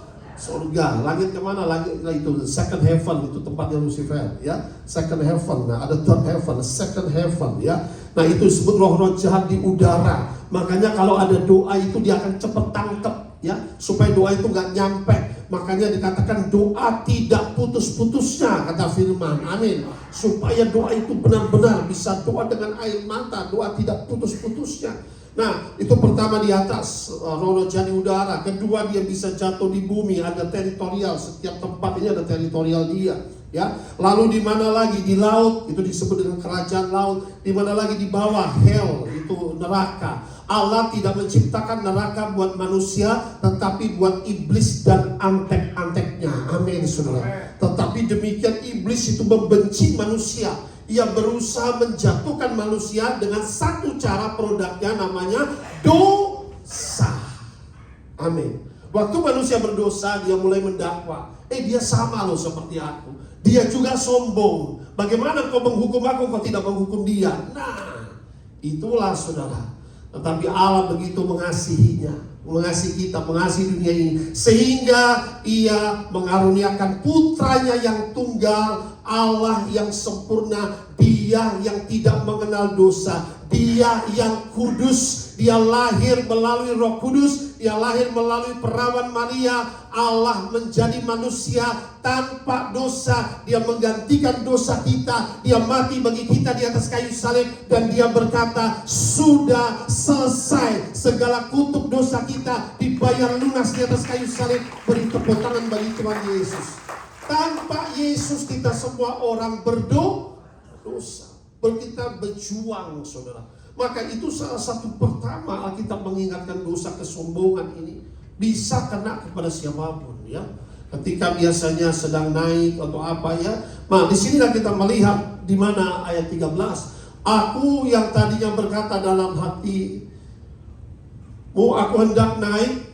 Langit kemana? Langit itu second heaven, itu tempatnya Lucifer, ya. Second heaven. Nah, ada third heaven, second heaven, ya. Nah, itu disebut roh-roh jahat di udara. Makanya kalau ada doa itu dia akan cepat tangkap, ya, supaya doa itu nggak nyampe. Makanya dikatakan doa tidak putus-putusnya, kata firman. Amin. Supaya doa itu benar-benar bisa doa dengan air mata, doa tidak putus-putusnya. Nah, itu pertama di atas, roh-roh jahat di udara. Kedua, dia bisa jatuh di bumi, ada teritorial. Setiap tempat ini ada teritorial dia, ya. Lalu di mana lagi? Di laut, itu disebut dengan kerajaan laut. Di mana lagi? Di bawah, hell, itu neraka. Allah tidak menciptakan neraka buat manusia, tetapi buat iblis dan antek-anteknya. Amin, saudara. Tetapi demikian, iblis itu membenci manusia. Ia berusaha menjatuhkan manusia dengan satu cara, produknya namanya dosa. Amin. Waktu manusia berdosa, dia mulai mendakwa. Dia sama loh seperti aku. Dia juga sombong. Bagaimana kau menghukum aku, kau tidak menghukum dia? Nah, itulah, saudara. Tetapi Allah begitu mengasihinya, mengasihi kita, mengasihi dunia ini, sehingga ia mengaruniakan putranya yang tunggal, Allah yang sempurna, dia yang tidak mengenal dosa, dia yang kudus, dia lahir melalui Roh Kudus, dia lahir melalui perawan Maria. Allah menjadi manusia tanpa dosa, dia menggantikan dosa kita, dia mati bagi kita di atas kayu salib, dan dia berkata, sudah selesai, segala kutuk dosa kita dibayar lunas di atas kayu salib. Beri tepuk tangan bagi Tuhan Yesus. Tanpa Yesus kita semua orang berdosa. Kita berjuang, saudara. Maka itu salah satu pertama Alkitab mengingatkan dosa kesombongan ini bisa kena kepada siapapun, ya. Ketika biasanya sedang naik atau apa, ya. Nah, di sinilah kita melihat di mana ayat 13. Aku yang tadinya berkata dalam hatimu, aku hendak naik.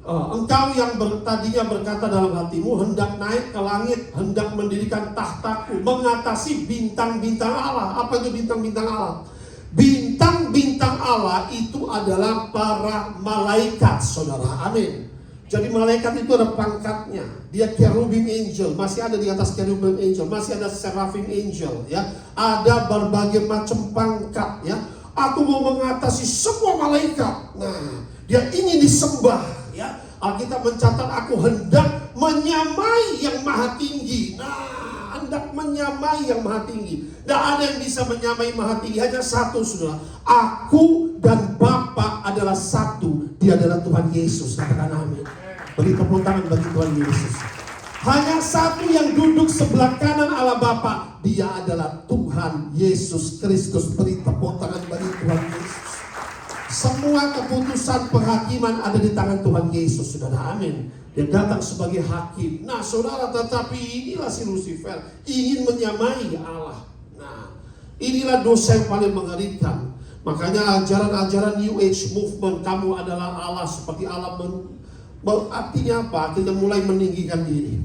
Engkau yang tadinya berkata dalam hatimu, hendak naik ke langit, hendak mendirikan tahtaku, mengatasi bintang-bintang Allah. Apa itu bintang-bintang Allah? Bintang-bintang Allah itu adalah para malaikat, saudara. Amin. Jadi malaikat itu ada pangkatnya. Dia cherubim angel, masih ada di atas cherubim angel, masih ada seraphim angel, ya. Ada berbagai macam pangkat, ya. Aku mau mengatasi semua malaikat. Nah, dia ingin disembah, ya. Alkitab mencatat aku hendak menyamai yang maha tinggi. Nah, hendak menyamai yang maha tinggi. Tidak ada yang bisa menyamai maha tinggi, hanya satu, saudara. Aku dan Bapa adalah satu. Dia adalah Tuhan Yesus. Katakan amin. Beri tepuk tangan bagi Tuhan Yesus. Hanya satu yang duduk sebelah kanan Allah Bapa. Dia adalah Tuhan Yesus Kristus. Beri tepuk tangan bagi Tuhan Yesus. Semua keputusan penghakiman ada di tangan Tuhan Yesus, saudara. Amin. Dia datang sebagai hakim. Nah, saudara, tetapi inilah si Lucifer ingin menyamai Allah. Nah, inilah dosa yang paling mengerikan. Makanya ajaran-ajaran New Age movement, kamu adalah Allah seperti Allah, artinya apa? Kita mulai meninggikan diri.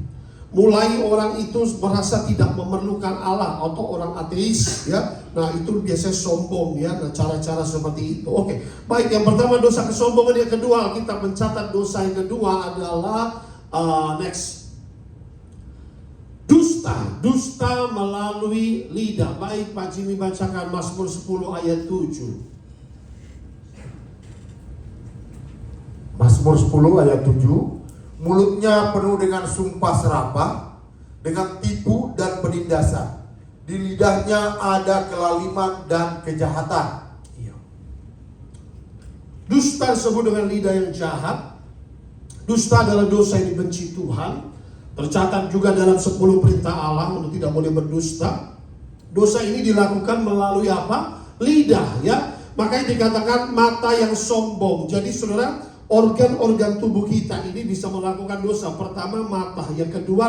Mulai orang itu merasa tidak memerlukan Allah, atau orang ateis, ya. Nah, itu biasanya sombong, ya. Nah, cara-cara seperti itu. Oke, baik. Yang pertama dosa kesombongan, yang kedua kita mencatat dosa yang kedua adalah next. Dusta melalui lidah. Baik, Pak Jimmy bacakan Mazmur 10 ayat 7. Mazmur 10 ayat 7. Mulutnya penuh dengan sumpah serapah, dengan tipu dan penindasan. Di lidahnya ada kelaliman dan kejahatan. Dusta disebut dengan lidah yang jahat. Dusta adalah dosa yang dibenci Tuhan. Tercatat juga dalam 10 perintah Allah untuk tidak boleh berdusta. Dosa ini dilakukan melalui apa? Lidah, ya. Makanya dikatakan mata yang sombong. Jadi saudara, organ-organ tubuh kita ini bisa melakukan dosa. Pertama mata, yang kedua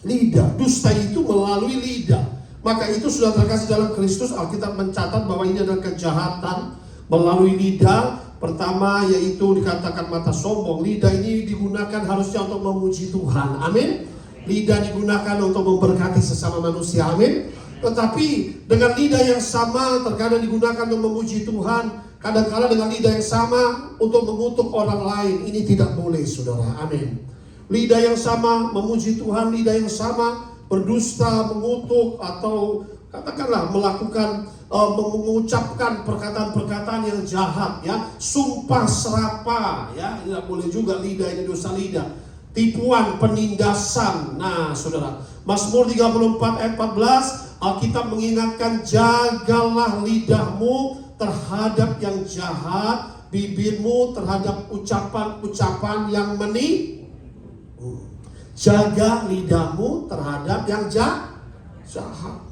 lidah. Dusta itu melalui lidah. Maka itu sudah terkasih dalam Kristus. Alkitab mencatat bahwa ini adalah kejahatan melalui lidah. Pertama yaitu dikatakan mata sombong. Lidah ini digunakan harusnya untuk memuji Tuhan. Amin. Lidah digunakan untuk memberkati sesama manusia. Amin. Tetapi dengan lidah yang sama terkadang digunakan untuk memuji Tuhan. Kadang-kadang dengan lidah yang sama untuk mengutuk orang lain. Ini tidak boleh, saudara. Amin. Lidah yang sama memuji Tuhan, lidah yang sama berdusta, mengutuk, atau katakanlah melakukan mengucapkan perkataan-perkataan yang jahat, ya. Sumpah serapah, ya. Tidak boleh juga, lidah ini dosa lidah. Tipuan, penindasan. Nah, saudara, Mazmur 34 ayat 14, Alkitab mengingatkan, jagalah lidahmu terhadap yang jahat, bibirmu terhadap ucapan-ucapan yang menipu. Jaga lidahmu terhadap yang jahat.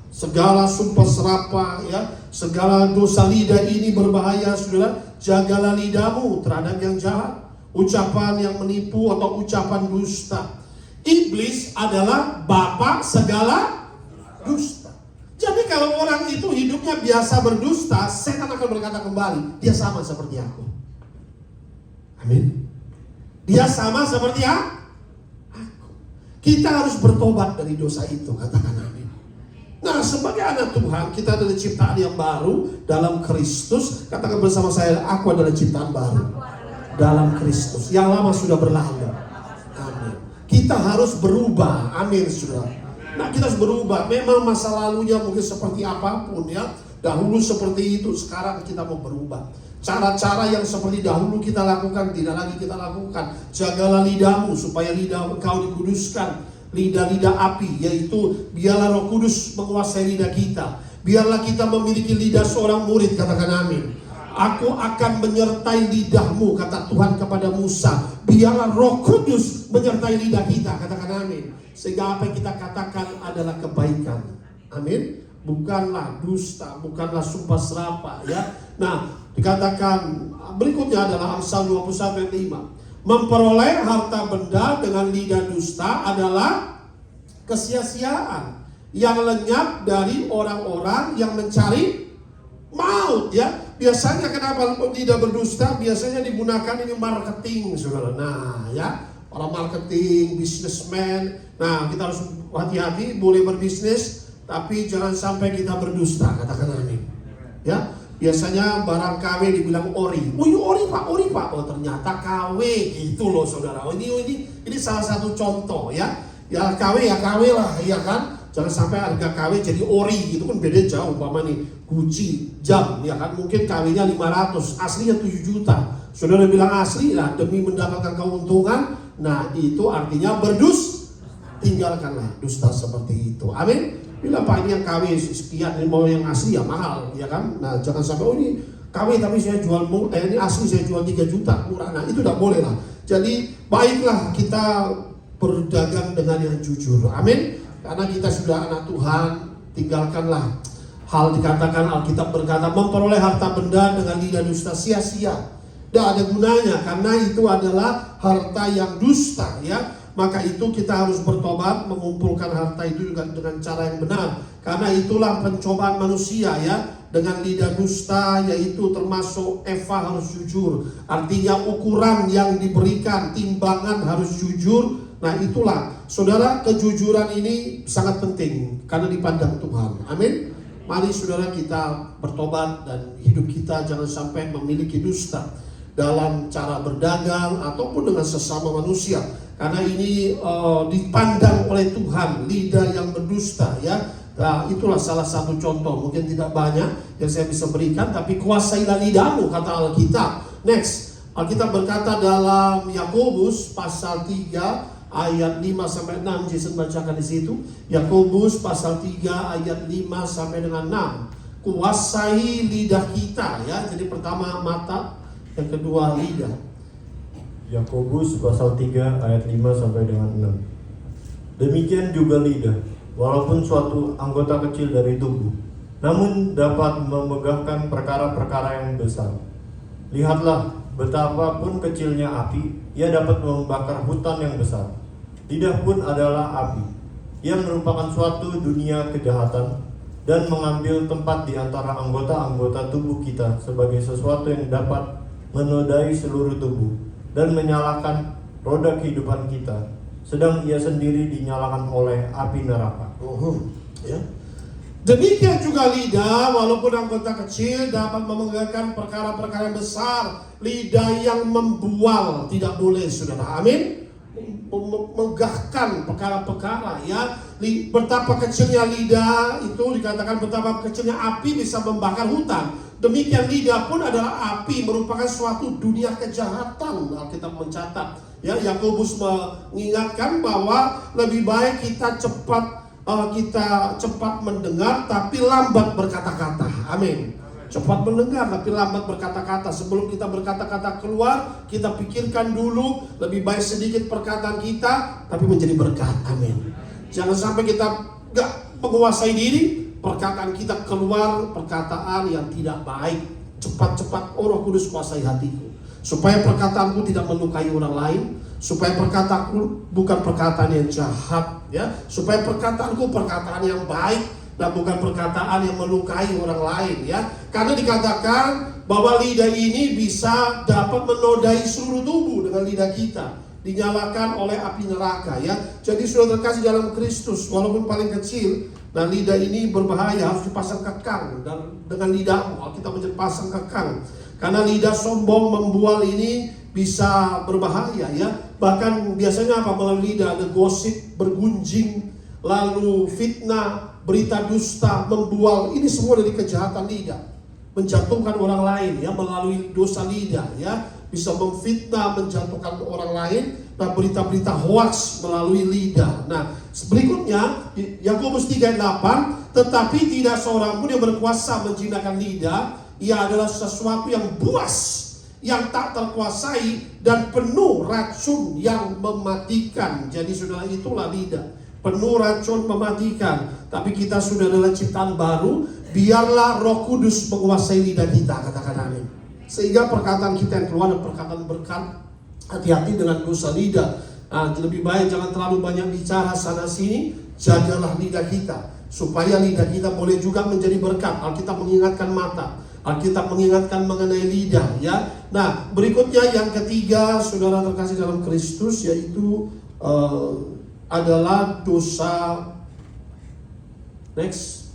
Segala sumpah serapah, ya, segala dosa lidah ini berbahaya, saudara. Jagalah lidahmu terhadap yang jahat, ucapan yang menipu atau ucapan dusta. Iblis adalah bapa segala dusta. Jadi kalau orang itu hidupnya biasa berdusta, setan akan berkata kembali, dia sama seperti aku. Amin. Dia sama seperti aku. Kita harus bertobat dari dosa itu, katakan amin. Nah, sebagai anak Tuhan, kita adalah ciptaan yang baru dalam Kristus. Katakan bersama saya, aku adalah ciptaan baru dalam Kristus. Yang lama sudah berlalu. Amin. Kita harus berubah. Amin, saudara. Nah, kita harus berubah. Memang masa lalunya mungkin seperti apapun, ya. Dahulu seperti itu, sekarang kita mau berubah. Cara-cara yang seperti dahulu kita lakukan, tidak lagi kita lakukan. Jagalah lidahmu supaya lidah engkau dikuduskan. Lidah-lidah api, yaitu biarlah Roh Kudus menguasai lidah kita. Biarlah kita memiliki lidah seorang murid, katakan amin. Aku akan menyertai lidahmu, kata Tuhan kepada Musa. Biarlah Roh Kudus menyertai lidah kita, katakan amin. Sehingga apa yang kita katakan adalah kebaikan. Amin. Bukanlah dusta, bukanlah sumpah serapah, ya. Nah, dikatakan berikutnya adalah Amsal 21 ayat 5. Memperoleh harta benda dengan lidah dusta adalah kesia-siaan yang lenyap dari orang-orang yang mencari maut, ya. Biasanya kenapa tidak berdusta? Biasanya digunakan ini marketing, saudara. Nah, ya, orang marketing, businessman. Nah, kita harus hati-hati, boleh berbisnis, tapi jangan sampai kita berdusta, katakan amin. Ya, Biasanya barang KW dibilang ori. Oh ini ori pak. Oh ternyata KW gitu loh saudara. Oh, ini salah satu contoh ya. Ya KW lah ya kan. Jangan sampai harga KW jadi ori gitu kan, beda jauh. Umpama nih Gucci jam ya kan, mungkin KW-nya 500, aslinya 7 juta. Saudara bilang asli lah demi mendapatkan keuntungan. Nah itu artinya tinggalkanlah dusta seperti itu. Amin. Bila Pak ini yang KW sekian, ini mau yang asli ya mahal, ya kan? Nah jangan sampai oh ini KW tapi saya jual ini asli saya jual 3 juta murah. Nah itu tidak boleh lah. Jadi baiklah kita berdagang dengan yang jujur. Amin. Karena kita sudah anak Tuhan, tinggalkanlah hal dikatakan Alkitab berkata memperoleh harta benda dengan lidah dusta sia-sia. Tidak ada gunanya karena itu adalah harta yang dusta ya. Maka itu kita harus bertobat, mengumpulkan harta itu juga dengan cara yang benar. Karena itulah pencobaan manusia ya, dengan lidah dusta, yaitu termasuk Eva harus jujur. Artinya ukuran yang diberikan, timbangan harus jujur. Nah itulah, saudara, kejujuran ini sangat penting karena dipandang Tuhan. Amin. Mari saudara kita bertobat dan hidup kita jangan sampai memiliki dusta dalam cara berdagang ataupun dengan sesama manusia. Karena ini dipandang oleh Tuhan, lidah yang berdusta ya. Nah, itulah salah satu contoh, mungkin tidak banyak yang saya bisa berikan, tapi kuasailah lidahmu kata Alkitab. Next, Alkitab berkata dalam Yakobus pasal 3 ayat 5-6, Jason bacakan di situ. Yakobus pasal 3 ayat 5 sampai dengan 6. Kuasai lidah kita ya. Jadi pertama mata, yang kedua lidah. Yakobus pasal 3 ayat 5 sampai dengan 6. Demikian juga lidah, walaupun suatu anggota kecil dari tubuh, namun dapat memegahkan perkara-perkara yang besar. Lihatlah, betapapun kecilnya api, ia dapat membakar hutan yang besar. Lidah pun adalah api. Ia merupakan suatu dunia kejahatan dan mengambil tempat di antara anggota-anggota tubuh kita sebagai sesuatu yang dapat menodai seluruh tubuh dan menyalakan roda kehidupan kita, sedang ia sendiri dinyalakan oleh api neraka. Ya. Demikian juga lidah, walaupun anggota kecil dapat memegahkan perkara-perkara besar. Lidah yang membual tidak boleh, saudara. Amin. Memegahkan perkara-perkara ya. Betapa kecilnya lidah itu dikatakan betapa kecilnya api bisa membakar hutan. Demikian lidah pun adalah api, merupakan suatu dunia kejahatan. Alkitab mencatat ya. Yakobus mengingatkan bahwa lebih baik kita cepat mendengar tapi lambat berkata-kata. Amin. Cepat mendengar tapi lambat berkata-kata. Sebelum kita berkata-kata keluar, kita pikirkan dulu. Lebih baik sedikit perkataan kita tapi menjadi berkat. Amin. Jangan sampai kita gak menguasai diri, perkataan kita keluar perkataan yang tidak baik. Cepat-cepat Roh Kudus kuasai hatiku, supaya perkataanku tidak melukai orang lain, supaya perkataanku bukan perkataan yang jahat ya, supaya perkataanku perkataan yang baik dan bukan perkataan yang melukai orang lain ya. Karena dikatakan bahwa lidah ini bisa dapat menodai seluruh tubuh dengan lidah kita, dinyalakan oleh api neraka ya. Jadi saudara terkasih dalam Kristus, walaupun paling kecil, nah lidah ini berbahaya, harus dipasang kekang. Dan dengan lidahmu kita menjadi pasang kekang. Karena lidah sombong membual ini bisa berbahaya ya. Bahkan biasanya apa, melalui lidah ada gosip, bergunjing, lalu fitnah, berita dusta, membual. Ini semua dari kejahatan lidah, menjatuhkan orang lain ya, melalui dosa lidah ya. Bisa memfitnah, menjatuhkan orang lain, dan berita-berita hoax melalui lidah. Nah, berikutnya Yakobus 3:8, tetapi tidak seorang pun yang berkuasa menjinakkan lidah. Ia adalah sesuatu yang buas, yang tak terkuasai dan penuh racun yang mematikan. Jadi saudara, itulah lidah, penuh racun mematikan. Tapi kita sudah adalah ciptaan baru. Biarlah Roh Kudus menguasai lidah kita, katakan amin. Sehingga perkataan kita yang keluar adalah perkataan berkat. Hati-hati dengan dosa lidah. Nah, lebih baik jangan terlalu banyak bicara sana sini. Jagalah lidah kita, supaya lidah kita boleh juga menjadi berkat. Alkitab mengingatkan mata, Alkitab mengingatkan mengenai lidah ya. Nah, berikutnya yang ketiga, saudara terkasih dalam Kristus, yaitu adalah dosa. Next,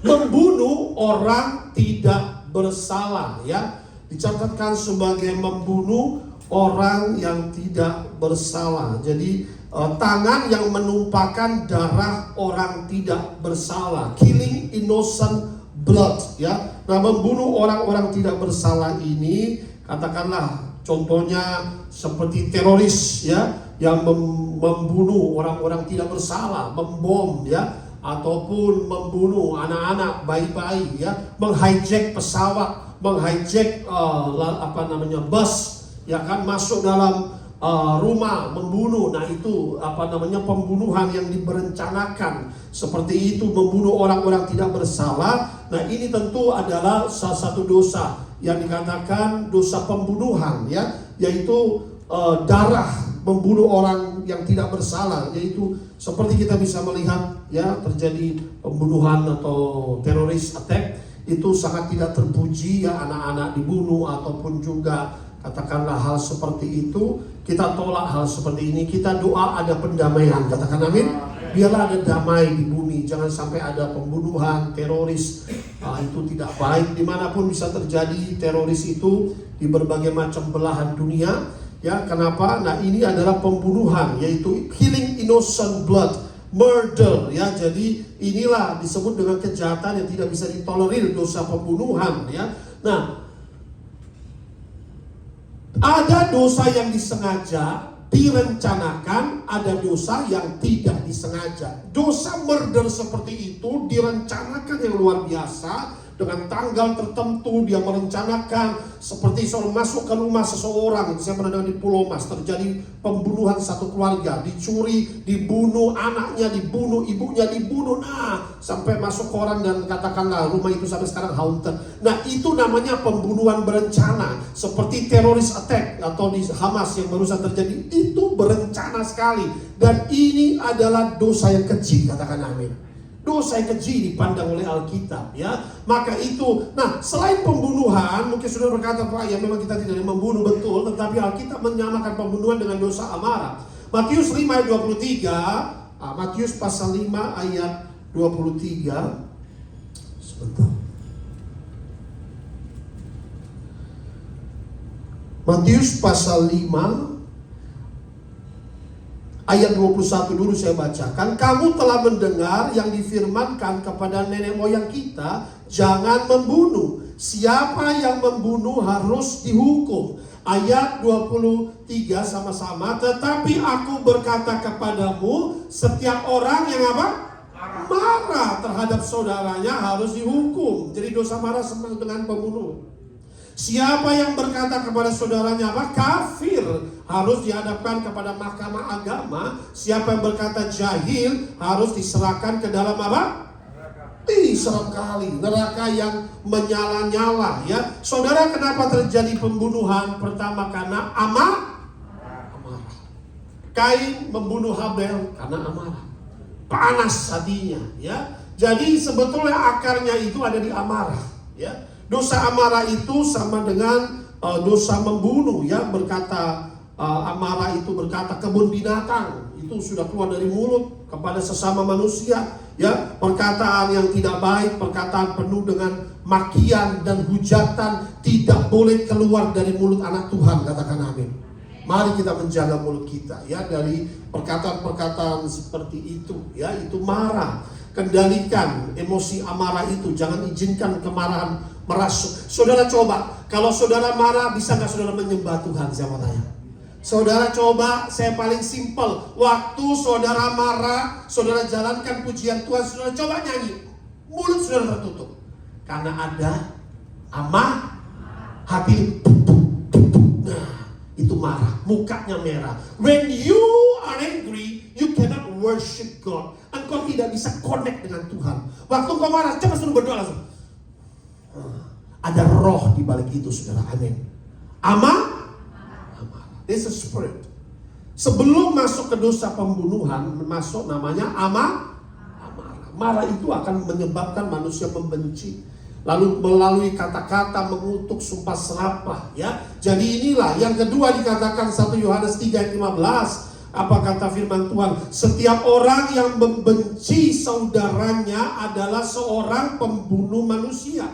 Membunuh orang tidak bersalah, ya. Dicatatkan sebagai membunuh orang yang tidak bersalah. Jadi tangan yang menumpahkan darah orang tidak bersalah, killing innocent blood, ya. Nah, membunuh orang-orang tidak bersalah ini, katakanlah contohnya seperti teroris, ya, yang membunuh orang-orang tidak bersalah, membom, ya, ataupun membunuh anak-anak, bayi-bayi, ya, menghijack pesawat, menghijack bus, ya kan, masuk dalam rumah, membunuh. Nah, itu pembunuhan yang diberencanakan. Seperti itu, membunuh orang-orang tidak bersalah. Nah, ini tentu adalah salah satu dosa yang dikatakan dosa pembunuhan, ya, yaitu darah, membunuh orang yang tidak bersalah, yaitu seperti kita bisa melihat, ya, terjadi pembunuhan atau teroris attack, itu sangat tidak terpuji, ya, anak-anak dibunuh ataupun juga katakanlah hal seperti itu. Kita tolak hal seperti ini, kita doa ada pendamaian, katakan amin. Biarlah ada damai di bumi, jangan sampai ada pembunuhan, teroris. Itu tidak baik, dimanapun bisa terjadi teroris itu di berbagai macam belahan dunia. Ya, kenapa? Nah, ini adalah pembunuhan, yaitu killing innocent blood, murder, ya. Jadi inilah disebut dengan kejahatan yang tidak bisa ditolerir, dosa pembunuhan, ya. Nah, ada dosa yang disengaja, direncanakan, ada dosa yang tidak disengaja. Dosa murder seperti itu direncanakan yang luar biasa. Dengan tanggal tertentu dia merencanakan, seperti seorang masuk ke rumah seseorang. Saya pernah dengar di Pulau Mas terjadi pembunuhan satu keluarga, dicuri, dibunuh anaknya, dibunuh ibunya, dibunuh. Nah, sampai masuk koran dan katakanlah rumah itu sampai sekarang haunted. Nah, itu namanya pembunuhan berencana, seperti teroris attack atau di Hamas yang barusan terjadi. Itu berencana sekali, dan ini adalah dosa yang kecil, katakan amin. Dosa yang keji dipandang oleh Alkitab, ya. Maka itu, nah, selain pembunuhan, mungkin sudah berkata, Pak, ya memang kita tidak membunuh, betul, tetapi Alkitab menyamakan pembunuhan dengan dosa amarah. Matius 5 ayat 23, Matius pasal 5 ayat 23. Sebentar. Matius pasal 5 ayat 21 dulu saya bacakan. Kamu telah mendengar yang difirmankan kepada nenek moyang kita, jangan membunuh. Siapa yang membunuh harus dihukum. Ayat 23 sama-sama. Tetapi aku berkata kepadamu, setiap orang yang apa? Marah terhadap saudaranya harus dihukum. Jadi dosa marah sama dengan pembunuh. Siapa yang berkata kepada saudaranya apa? Kafir, harus dihadapkan kepada mahkamah agama. Siapa yang berkata jahil harus diserahkan ke dalam apa? Serem kali, neraka yang menyala-nyala, ya. Saudara, kenapa terjadi pembunuhan? Pertama karena amarah. Kain membunuh Habel karena amarah, panas hatinya, ya. Jadi sebetulnya akarnya itu ada di amarah, ya. Dosa amarah itu sama dengan dosa membunuh, ya. Berkata amarah itu berkata kebun binatang, itu sudah keluar dari mulut kepada sesama manusia, ya. Perkataan yang tidak baik, perkataan penuh dengan makian dan hujatan tidak boleh keluar dari mulut anak Tuhan, katakan amin. Mari kita menjaga mulut kita, ya, dari perkataan-perkataan seperti itu, ya. Itu marah. Kendalikan emosi amarah itu, jangan izinkan kemarahan merasuk. Saudara coba, kalau saudara marah, bisa gak saudara menyembah Tuhan? Saya mau tanya. Saudara coba, saya paling simpel. Waktu saudara marah, saudara jalankan pujian Tuhan, saudara coba nyanyi. Mulut saudara tertutup. Karena ada hati. Nah, itu marah, mukanya merah. When you are angry, you cannot worship God. Engkau tidak bisa connect dengan Tuhan. Waktu engkau marah, coba suruh berdoa langsung. Ada roh di balik itu, saudara. Amin. Amarah. This is a spirit. Sebelum masuk ke dosa pembunuhan, masuk namanya amarah. Marah itu akan menyebabkan manusia membenci. Lalu melalui kata-kata, mengutuk, sumpah serapah, ya. Jadi inilah yang kedua dikatakan 1 Yohanes 3 ayat 15. Apa kata firman Tuhan? Setiap orang yang membenci saudaranya adalah seorang pembunuh manusia.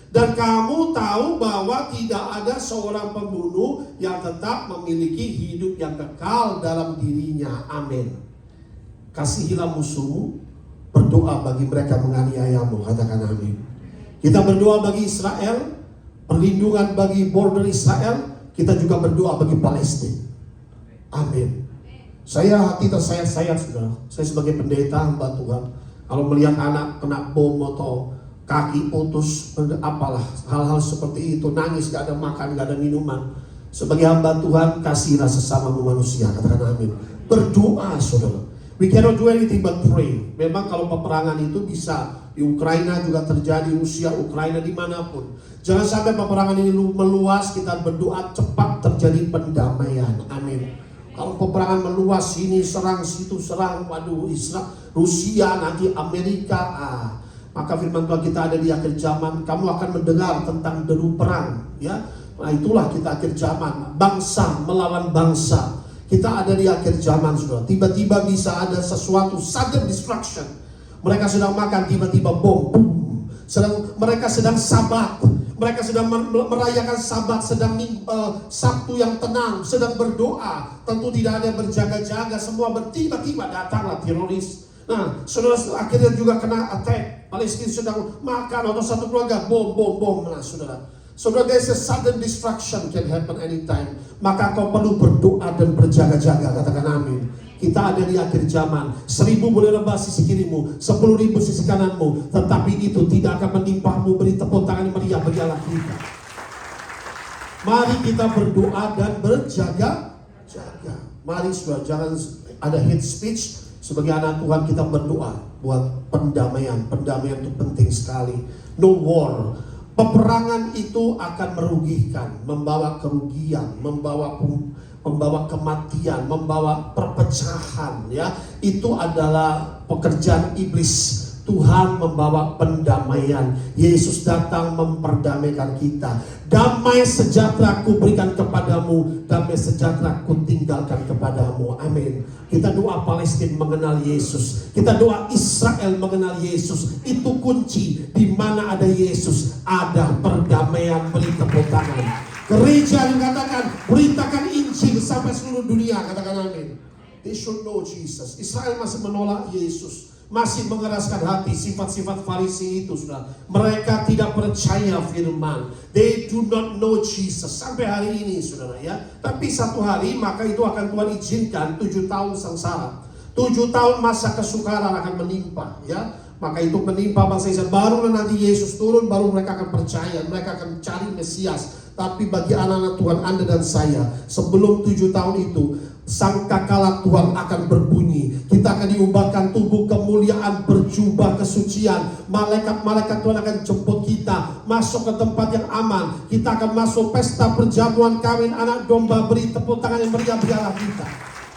Dan kamu tahu bahwa tidak ada seorang pembunuh yang tetap memiliki hidup yang kekal dalam dirinya. Amin. Kasihilah musuhmu, berdoa bagi mereka menganiayamu. Katakan amin. Kita berdoa bagi Israel, perlindungan bagi border Israel. Kita juga berdoa bagi Palestina. Amin. Hati saya saudara. Saya sebagai pendeta hamba Tuhan, kalau melihat anak kena bom atau kaki putus, apalah hal-hal seperti itu, nangis, gak ada makan, gak ada minuman, sebagai hamba Tuhan, kasihilah sesama manusia. Katakan amin. Berdoa saudara. We cannot do anything but pray. Memang kalau peperangan itu bisa di Ukraina juga terjadi, Rusia, Ukraina, dimanapun. Jangan sampai peperangan ini meluas. Kita berdoa cepat terjadi pendamaian. Amin. Kalau peperangan meluas, sini serang, situ serang, waduh, Israel, Rusia, nanti Amerika, maka firman Tuhan kita ada di akhir zaman. Kamu akan mendengar tentang deru perang, ya. Nah, itulah kita akhir zaman. Bangsa melawan bangsa. Kita ada di akhir zaman, saudara. Tiba-tiba bisa ada sesuatu, sudden destruction. Mereka sedang makan, tiba-tiba bom, boom. Mereka sedang sabat. Mereka sedang merayakan sabat, sedang Sabtu yang tenang, sedang berdoa. Tentu tidak ada yang berjaga-jaga, semua tiba-tiba datanglah teroris. Nah, saudara akhirnya juga kena attack. Palestina sedang makan atau satu keluarga bom. Nah, saudara, there's a sudden destruction can happen anytime. Maka kau perlu berdoa dan berjaga-jaga. Katakan amin. Kita ada di akhir zaman. 1000 boleh rebah sisi kirimu, 10.000 sisi kananmu, tetapi itu tidak akan menimpamu. Beri tepuk tangan meriah bagi Allah kita. Mari kita berdoa dan berjaga-jaga. Mari saudara, jangan ada hate speech. Sebagai anak Tuhan kita berdoa buat pendamaian. Pendamaian itu penting sekali. No war. Peperangan itu akan merugikan, membawa kerugian, membawa kematian, membawa perpecahan, ya. Itu adalah pekerjaan iblis. Tuhan membawa pendamaian. Yesus datang memperdamaikan kita. Damai sejahtera ku berikan kepadamu, damai sejahtera ku tinggalkan kepadamu. Amin. Kita doa Palestina mengenal Yesus. Kita doa Israel mengenal Yesus. Itu kunci. Di mana ada Yesus, ada perdamaian. Beri tepuk tangan. Gereja yang katakan, beritakan Injil sampai seluruh dunia. Katakan amin. They should know Jesus. Israel masih menolak Yesus, masih mengeraskan hati. Sifat-sifat Farisi itu, saudara. Mereka tidak percaya firman. They do not know Jesus sampai hari ini, saudara, ya. Tapi satu hari maka itu akan Tuhan izinkan 7 tahun sengsara. 7 tahun masa kesukaran akan menimpa, ya. Maka itu menimpa bangsa Israel. Barulah nanti Yesus turun, baru mereka akan percaya. Mereka akan cari Mesias. Tapi bagi anak-anak Tuhan, Anda dan saya, sebelum 7 tahun itu, sangkakala Tuhan akan berbunyi. Kita akan diubahkan tubuh kemuliaan, berjubah kesucian. Malaikat-malaikat Tuhan akan jemput kita masuk ke tempat yang aman. Kita akan masuk pesta perjamuan kawin anak domba. Beri tepuk tangan yang meriah bagi Allah kita.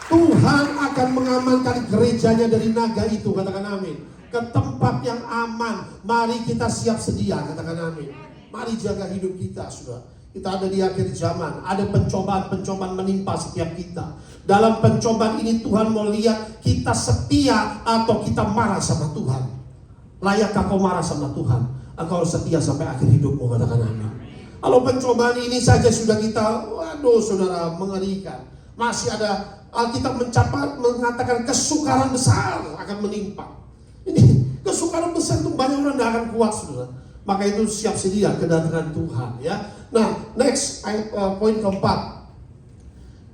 Tuhan akan mengamankan gerejanya dari naga itu. Katakan amin. Ke tempat yang aman. Mari kita siap sedia. Katakan amin. Mari jaga hidup kita, saudara. Kita ada di akhir zaman. Ada pencobaan menimpa setiap kita. Dalam pencobaan ini Tuhan mau lihat kita setia atau kita marah sama Tuhan. Layakkah kau marah sama Tuhan? Engkau harus setia sampai akhir hidupmu. Katakan amin. Kalau pencobaan ini saja sudah kita, waduh saudara, mengerikan. Masih ada Alkitab mengatakan kesukaran besar akan menimpa. Ini kesukaran besar itu banyak orang tidak akan kuat, saudara. Maka itu siap sedia kedatangan Tuhan, ya. Nah, next poin keempat.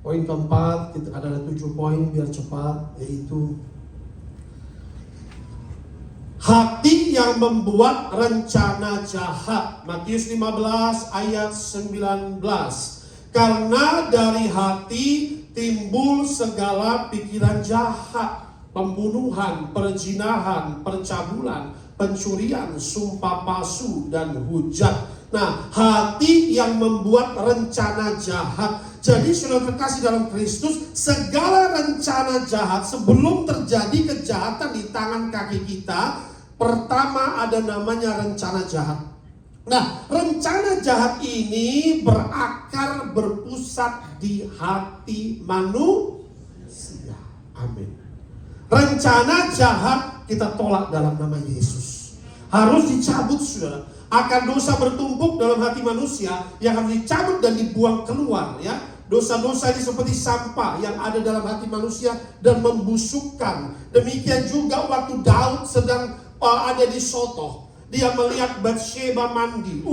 Poin keempat, kita ada 7 poin biar cepat, yaitu hati yang membuat rencana jahat. Matius 15 ayat 19. Karena dari hati timbul segala pikiran jahat, pembunuhan, perzinahan, percabulan, pencurian, sumpah palsu, dan hujat. Nah, hati yang membuat rencana jahat. Jadi saudara terkasih dalam Kristus, segala rencana jahat sebelum terjadi kejahatan di tangan kaki kita, pertama ada namanya rencana jahat. Nah, rencana jahat ini berakar, berpusat di hati manusia. Amin. Rencana jahat kita tolak dalam nama Yesus. Harus dicabut, saudara. Akan dosa bertumpuk dalam hati manusia yang harus dicabut dan dibuang keluar, ya. Dosa-dosa ini seperti sampah yang ada dalam hati manusia dan membusukkan. Demikian juga waktu Daud sedang ada di Sotoh, dia melihat Batsheba mandi.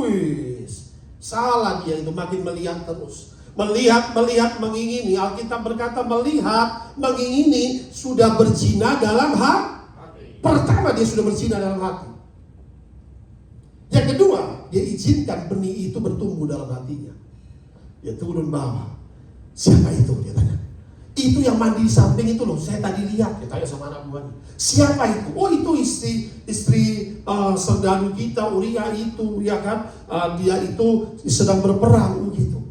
Salah dia itu, makin melihat terus. Melihat, mengingini. Alkitab berkata melihat, mengingini, sudah berzina dalam hati. Pertama dia sudah berzina dalam hati. Yang kedua, dia izinkan benih itu bertumbuh dalam hatinya. Dia turun bawah. Siapa itu? Dia tanya. Itu yang mandi di samping itu loh, saya tadi lihat. Dia tanya sama anak buahnya. Siapa itu? Oh, itu istri serdadu kita, Uria itu, ya kan? Dia itu sedang berperang gitu.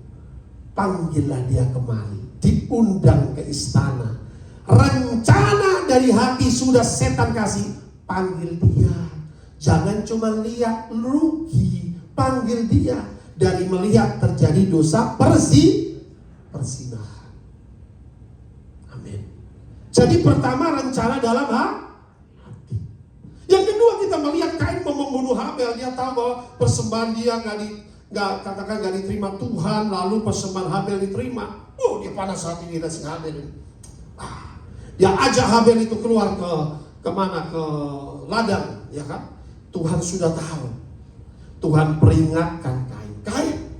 Panggillah dia kemari, diundang ke istana. Rencana dari hati sudah setan kasih, panggil dia. Jangan cuma lihat rugi, panggil dia. Dari melihat terjadi dosa persinahan. Amin. Jadi pertama rencana dalam hati. Yang kedua kita melihat Kain mau membunuh Habel. Dia tahu bahwa persembahan dia nggak diterima Tuhan, lalu persembahan Habel diterima. Dia panas hati dia si Habel. Dia ajak Habel itu keluar ke mana? Ke ladang, ya kan? Tuhan sudah tahu. Tuhan peringatkan Kain,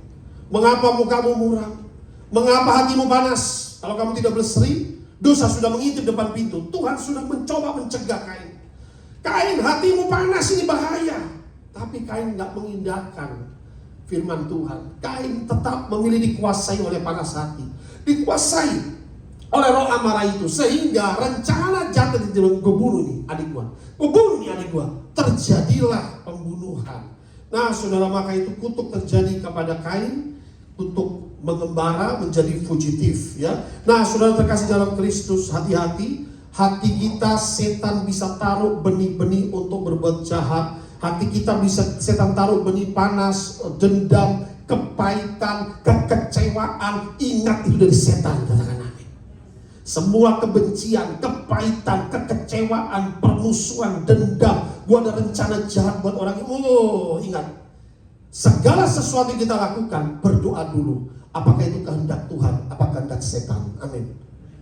mengapa mukamu muram? Mengapa hatimu panas? Kalau kamu tidak berseri, dosa sudah mengintip depan pintu. Tuhan sudah mencoba mencegah Kain. Kain, hatimu panas, ini bahaya. Tapi Kain nggak mengindahkan firman Tuhan. Kain tetap memilih dikuasai oleh panas hati, dikuasai oleh roh amarah itu, sehingga rencana jahat itu bunuh nih adik gua, terjadilah pembunuhan. Nah, saudara, maka itu kutuk terjadi kepada Kain, kutuk mengembara menjadi fugitif, ya. Nah, saudara terkasih dalam Kristus, hati-hati. Hati kita setan bisa taruh benih-benih untuk berbuat jahat. Hati kita bisa setan taruh benih panas, dendam, kepahitan, kekecewaan. Ingat, itu dari setan, katakan amin. Semua kebencian, kepahitan, kekecewaan, permusuhan, dendam, gua ada rencana jahat buat orang itu. Ingat, segala sesuatu yang kita lakukan, berdoa dulu. Apakah itu kehendak Tuhan? Apakah kehendak setan? Amin.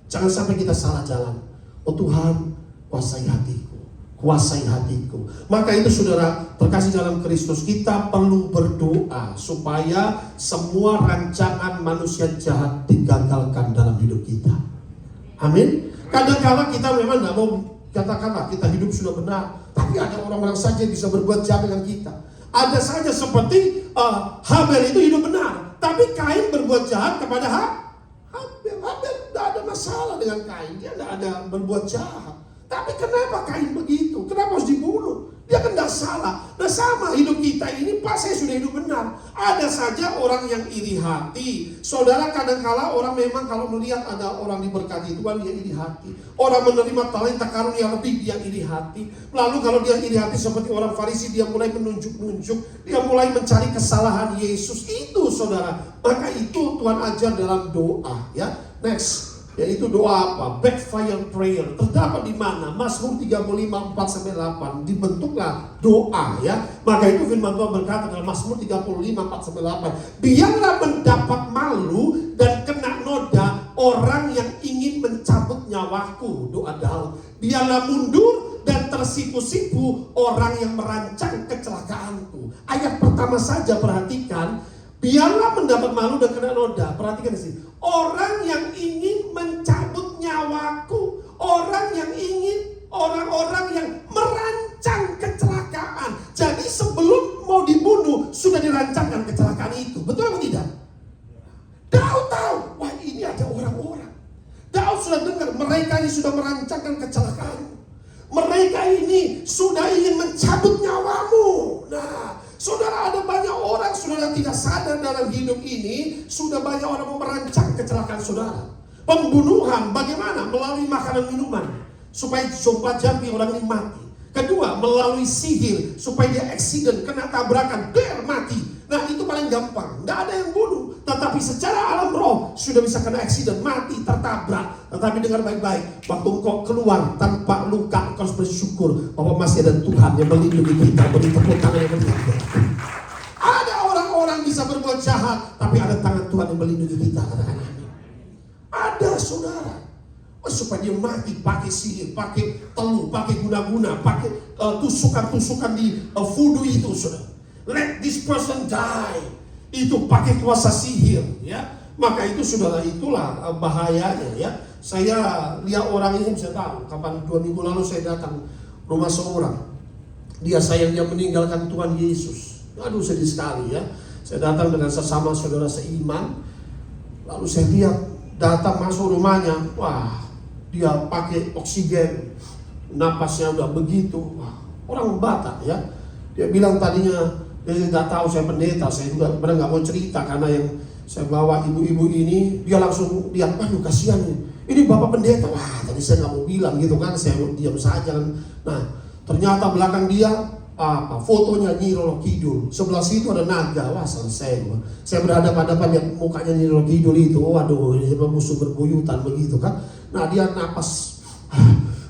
Jangan sampai kita salah jalan. Oh Tuhan, kuasai hatiku, kuasai hatiku. Maka itu saudara terkasih dalam Kristus, kita perlu berdoa supaya semua rancangan manusia jahat digagalkan dalam hidup kita. Amin. Kadang-kadang kita memang tidak mau, katakanlah kita hidup sudah benar, tapi ada orang-orang saja yang bisa berbuat jahat dengan kita. Ada saja seperti Habel itu hidup benar, tapi Kain berbuat jahat kepada Habel. Habel tidak ada masalah dengan Kain, dia tidak ada berbuat jahat. Tapi kenapa Kain begitu? Kenapa harus dibunuh? Dia kan tidak salah. Nah, sama hidup kita ini, Pak, saya sudah hidup benar. Ada saja orang yang iri hati. Saudara, kadang-kala orang memang kalau melihat ada orang diberkati Tuhan, dia iri hati. Orang menerima talenta karunia lebih, dia iri hati. Lalu kalau dia iri hati seperti orang Farisi, dia mulai menunjuk-nunjuk, dia mulai mencari kesalahan Yesus. Itu saudara, maka itu Tuhan ajar dalam doa, ya. Next, yaitu doa apa? Backfire prayer. Terdapat di mana? Mazmur 35 4-8. Dibentuklah doa, ya. Maka itu firman Tuhan berkata dalam Mazmur 35 4-8. Biarlah mendapat malu dan kena noda orang yang ingin mencabut nyawaku. Doa Daud. Biarlah mundur dan tersipu-sipu orang yang merancang kecelakaanku. Ayat pertama saja perhatikan. Biarlah mendapat malu dan kena noda. Perhatikan di sini. Orang yang ingin mencabut nyawaku, orang yang ingin, orang-orang yang merancang kecelakaan. Jadi sebelum mau dibunuh sudah dirancangkan kecelakaan itu. Betul atau tidak? Daud tahu, wah ini ada orang-orang. Daud sudah dengar mereka ini sudah merancangkan kecelakaan. Mereka ini sudah ingin mencabut nyawamu. Nah, saudara, ada banyak orang saudara tidak sadar dalam hidup ini, sudah banyak orang merancang kecelakaan saudara. Pembunuhan bagaimana? Melalui makanan minuman supaya jumpa jambi orang ini mati. Kedua, melalui sihir supaya dia accident, kena tabrakan, mati. Nah, itu paling gampang. Tidak ada yang bunuh, tetapi secara alam roh sudah bisa kena accident, mati, tertabrak. Tetapi dengar baik-baik, waktu engkau keluar tanpa luka, engkau harus bersyukur bahwa masih ada Tuhan yang melindungi kita. Beri tepuk tangan yang meriah. Ada orang-orang bisa berbuat jahat, tapi ada tangan Tuhan yang melindungi kita. Katakan amin. Ada saudara. Supaya dia mati pakai sihir, pakai teluh, pakai guna-guna, pakai tusukan-tusukan di voodoo itu, saudara. Let this person die. Itu pakai kuasa sihir, ya. Maka itu saudara, itulah bahayanya, ya. Saya lihat orang ini, saya tahu kapan 2 minggu lalu saya datang rumah seorang. Dia sayangnya meninggalkan Tuhan Yesus. Aduh, sedih sekali, ya. Saya datang dengan sesama saudara seiman. Lalu saya lihat datang masuk rumahnya, wah, dia pakai oksigen, napasnya udah begitu. Wah, orang Batak, ya. Dia bilang tadinya dia nggak tahu saya pendeta, saya juga benar nggak mau cerita karena yang saya bawa ibu-ibu ini, dia langsung lihat, aduh kasihan ini bapak pendeta. Wah, tadi saya nggak mau bilang gitu kan, saya diam saja kan. Nah, ternyata belakang dia fotonya Nyi Roro Kidul, sebelah situ ada naga. Wah, selesai gua. Saya berhadapan-hadapan lihat mukanya Nyi Roro Kidul itu. Waduh, ini musuh berbuyutan begitu kan. Nah, dia napas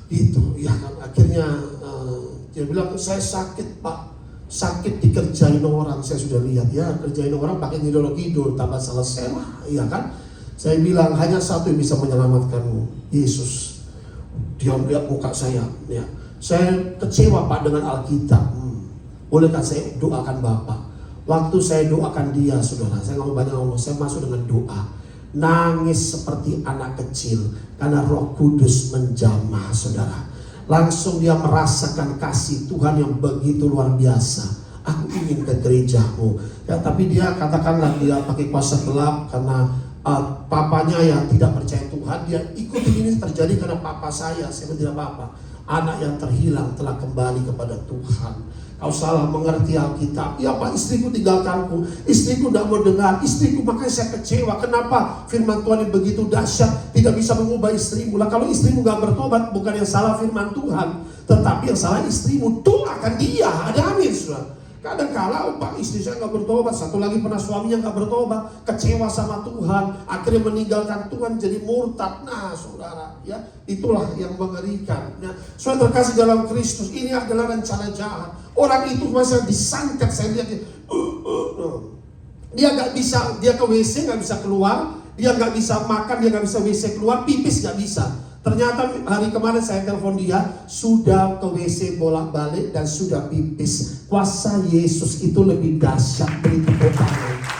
gitu, ya kan. Akhirnya dia bilang, saya sakit Pak, sakit dikerjain orang. Saya sudah lihat, ya, kerjain orang pakai Nyi Roro Kidul, tambah selesai lah, iya kan. Saya bilang hanya satu yang bisa menyelamatkan, Yesus. Dia lihat muka saya, ya. Saya kecewa Pak dengan Alkitab. Bolehkah saya doakan Bapak? Waktu saya doakan dia, saudara, saya nggak mau banyak ngomong, saya masuk dengan doa. Nangis seperti anak kecil karena Roh Kudus menjamah, saudara. Langsung dia merasakan kasih Tuhan yang begitu luar biasa. Aku ingin ke gerejamu, ya, tapi dia katakanlah dia pakai kuasa gelap karena papanya yang tidak percaya Tuhan. Dia ikuti ini terjadi karena papa saya tidak apa-apa. Anak yang terhilang telah kembali kepada Tuhan. Kau salah mengerti Alkitab. Ya Pak, istriku tinggalkanku, istriku tidak mau dengar, istriku, makanya saya kecewa. Kenapa firman Tuhan yang begitu dahsyat tidak bisa mengubah istrimu? Lah kalau istrimu gak bertobat, bukan yang salah firman Tuhan, tetapi yang salah istrimu. Doakan dia. Ada amin, saudara. Kadang kala Pak, istri saya gak bertobat, satu lagi pernah suaminya gak bertobat, kecewa sama Tuhan, akhirnya meninggalkan Tuhan, jadi murtad. Nah saudara, ya, itulah yang mengerikan. Nah, saudara terkasih dalam Kristus, ini adalah rencana jahat. Orang itu masa disantet, saya lihat dia gak bisa, dia ke WC gak bisa keluar, dia gak bisa makan, dia gak bisa WC keluar, pipis gak bisa. Ternyata hari kemarin saya telepon dia, sudah ke WC bolak-balik dan sudah pipis. Kuasa Yesus itu lebih dahsyat dari doa.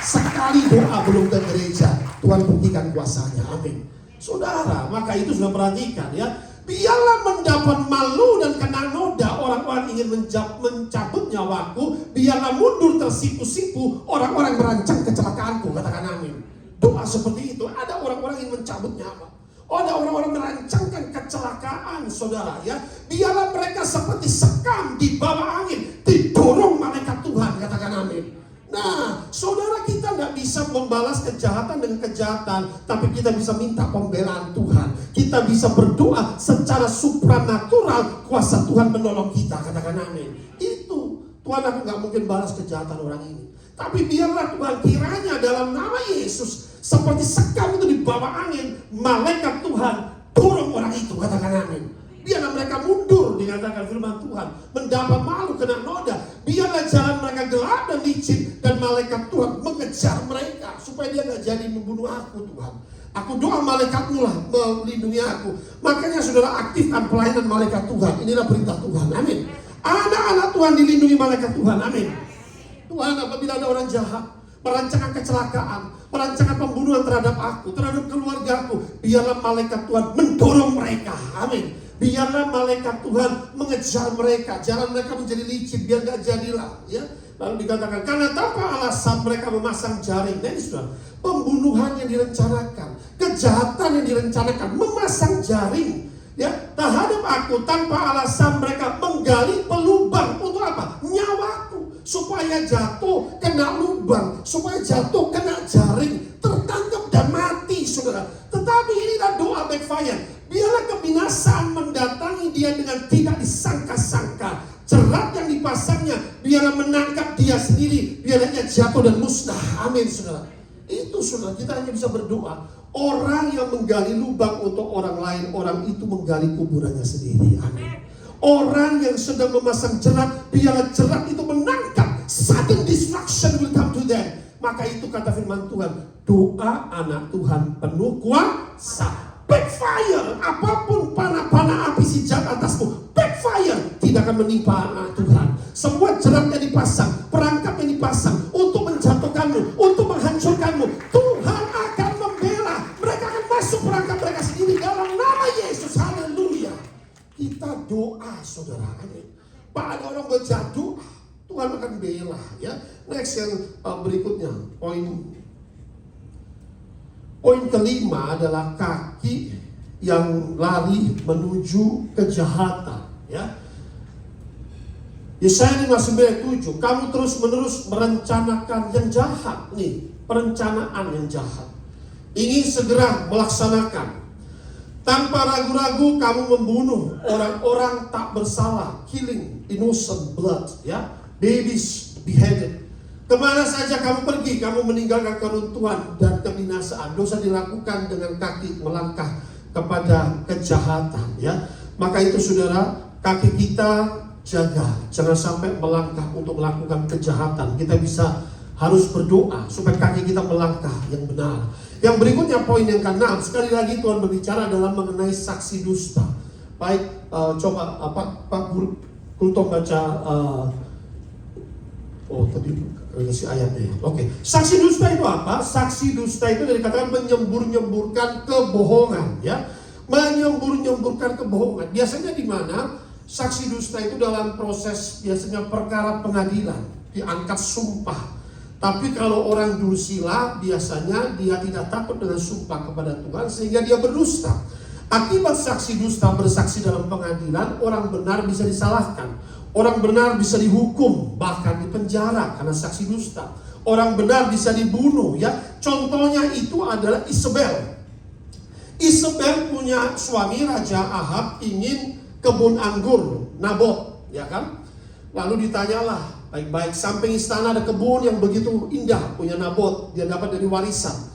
Sekali doa belum ke gereja, Tuhan buktikan kuasanya. Amin. Saudara, maka itu sudah perhatikan, ya. Biarlah mendapat malu dan kena noda orang-orang ingin mencabut nyawaku. Biarlah mundur tersipu-sipu orang-orang merancang kecelakaanku. Katakan amin. Doa seperti itu. Ada orang-orang ingin mencabut nyawa. Ada orang-orang merancangkan kecelakaan, saudara, ya. Biarlah mereka seperti sekam di bawah angin, didorong malaikat Tuhan. Katakan amin. Nah, saudara, kita tidak bisa membalas kejahatan dengan kejahatan, tapi kita bisa minta pembelaan Tuhan. Kita bisa berdoa secara supranatural, kuasa Tuhan menolong kita. Katakan amin. Itu Tuhan, aku gak mungkin balas kejahatan orang ini, tapi biarlah Tuhan kiranya dalam nama Yesus, seperti sekam itu di bawah angin, malaikat Tuhan dorong orang itu. Katakan amin. Biarlah mereka mundur, dikatakan firman Tuhan, mendapat malu, kena noda. Biarlah jalan mereka gelap dan licin, dan malaikat Tuhan mengejar mereka supaya dia gak jadi membunuh aku. Tuhan, aku doa malaikatmu lah melindungi aku. Makanya saudara, aktifkan pelayanan malaikat Tuhan. Inilah perintah Tuhan. Amin. Anak-anak Tuhan dilindungi malaikat Tuhan. Amin. Tuhan, apabila ada orang jahat merancangkan kecelakaan, merancangkan pembunuhan terhadap aku, terhadap keluargaku, biarlah malaikat Tuhan mendorong mereka. Amin. Biarlah malaikat Tuhan mengejar mereka, jalan mereka menjadi licin, biar gak jadilah, ya. Lalu dikatakan, karena tanpa alasan mereka memasang jaring. Nah ini sudah pembunuhan yang direncanakan, kejahatan yang direncanakan, memasang jaring, ya, terhadap aku. Tanpa alasan mereka menggali pelubang untuk apa? Nyawaku, supaya jatuh kena lubang, supaya jatuh kena jaring, tertangkap dan mati, saudara. Tetapi inilah doa backfire. Biarlah kebinasaan mendatangi dia dengan tidak disangka-sangka. Jerat yang dipasangnya, biarlah menangkap dia sendiri, biarlah dia jatuh dan musnah. Amin, saudara. Itu saudara, kita hanya bisa berdoa. Orang yang menggali lubang untuk orang lain, orang itu menggali kuburannya sendiri. Amin. Orang yang sedang memasang jerat, biarlah jerat itu menangkap. Sudden destruction will come to them. Maka itu kata firman Tuhan, doa anak Tuhan penuh kuasa. Backfire, apapun panah-panah api si jahat atasmu, backfire, tidak akan menimpa anak Tuhan. Semua jerat yang dipasang, perangkap yang dipasang untuk menjatuhkanmu, untuk menghancurkanmu, Tuhan akan membela. Mereka akan masuk perangkap mereka sendiri dalam nama Yesus. Haleluya. Kita doa, saudara. Amin. Pak, ada orang berjatuh, Tuhan akan bela. Ya. Next yang berikutnya, poin kelima adalah kaki yang lari menuju kejahatan. Ya. Yesaya 59:7, kamu terus menerus merencanakan yang jahat. Nih, perencanaan yang jahat. Ingin segera melaksanakan. Tanpa ragu-ragu kamu membunuh orang-orang tak bersalah, killing innocent blood, ya, babies beheaded. Kemana saja kamu pergi, kamu meninggalkan keruntuhan dan kebinasaan. Dosa dilakukan dengan kaki melangkah kepada kejahatan, ya. Maka itu saudara, kaki kita jaga, jangan sampai melangkah untuk melakukan kejahatan. Kita harus berdoa supaya kaki kita melangkah yang benar. Yang berikutnya poin yang ke-6, sekali lagi Tuhan berbicara dalam mengenai saksi dusta. Baik, coba Pak Guru Kultom baca. Tadi kasih ayatnya. Oke. Saksi dusta itu apa? Saksi dusta itu dikatakan menyembur-nyemburkan kebohongan, ya. Menyembur-nyemburkan kebohongan. Biasanya di mana saksi dusta itu dalam proses biasanya perkara pengadilan, diangkat sumpah. Tapi kalau orang dursila biasanya dia tidak takut dengan sumpah kepada Tuhan sehingga dia berdusta. Akibat saksi dusta bersaksi dalam pengadilan, orang benar bisa disalahkan. Orang benar bisa dihukum, bahkan dipenjara karena saksi dusta. Orang benar bisa dibunuh, ya. Contohnya itu adalah Isabel. Isabel punya suami Raja Ahab ingin kebun anggur Nabot, ya kan? Lalu ditanyalah baik-baik, samping istana ada kebun yang begitu indah punya Nabot, dia dapat dari warisan.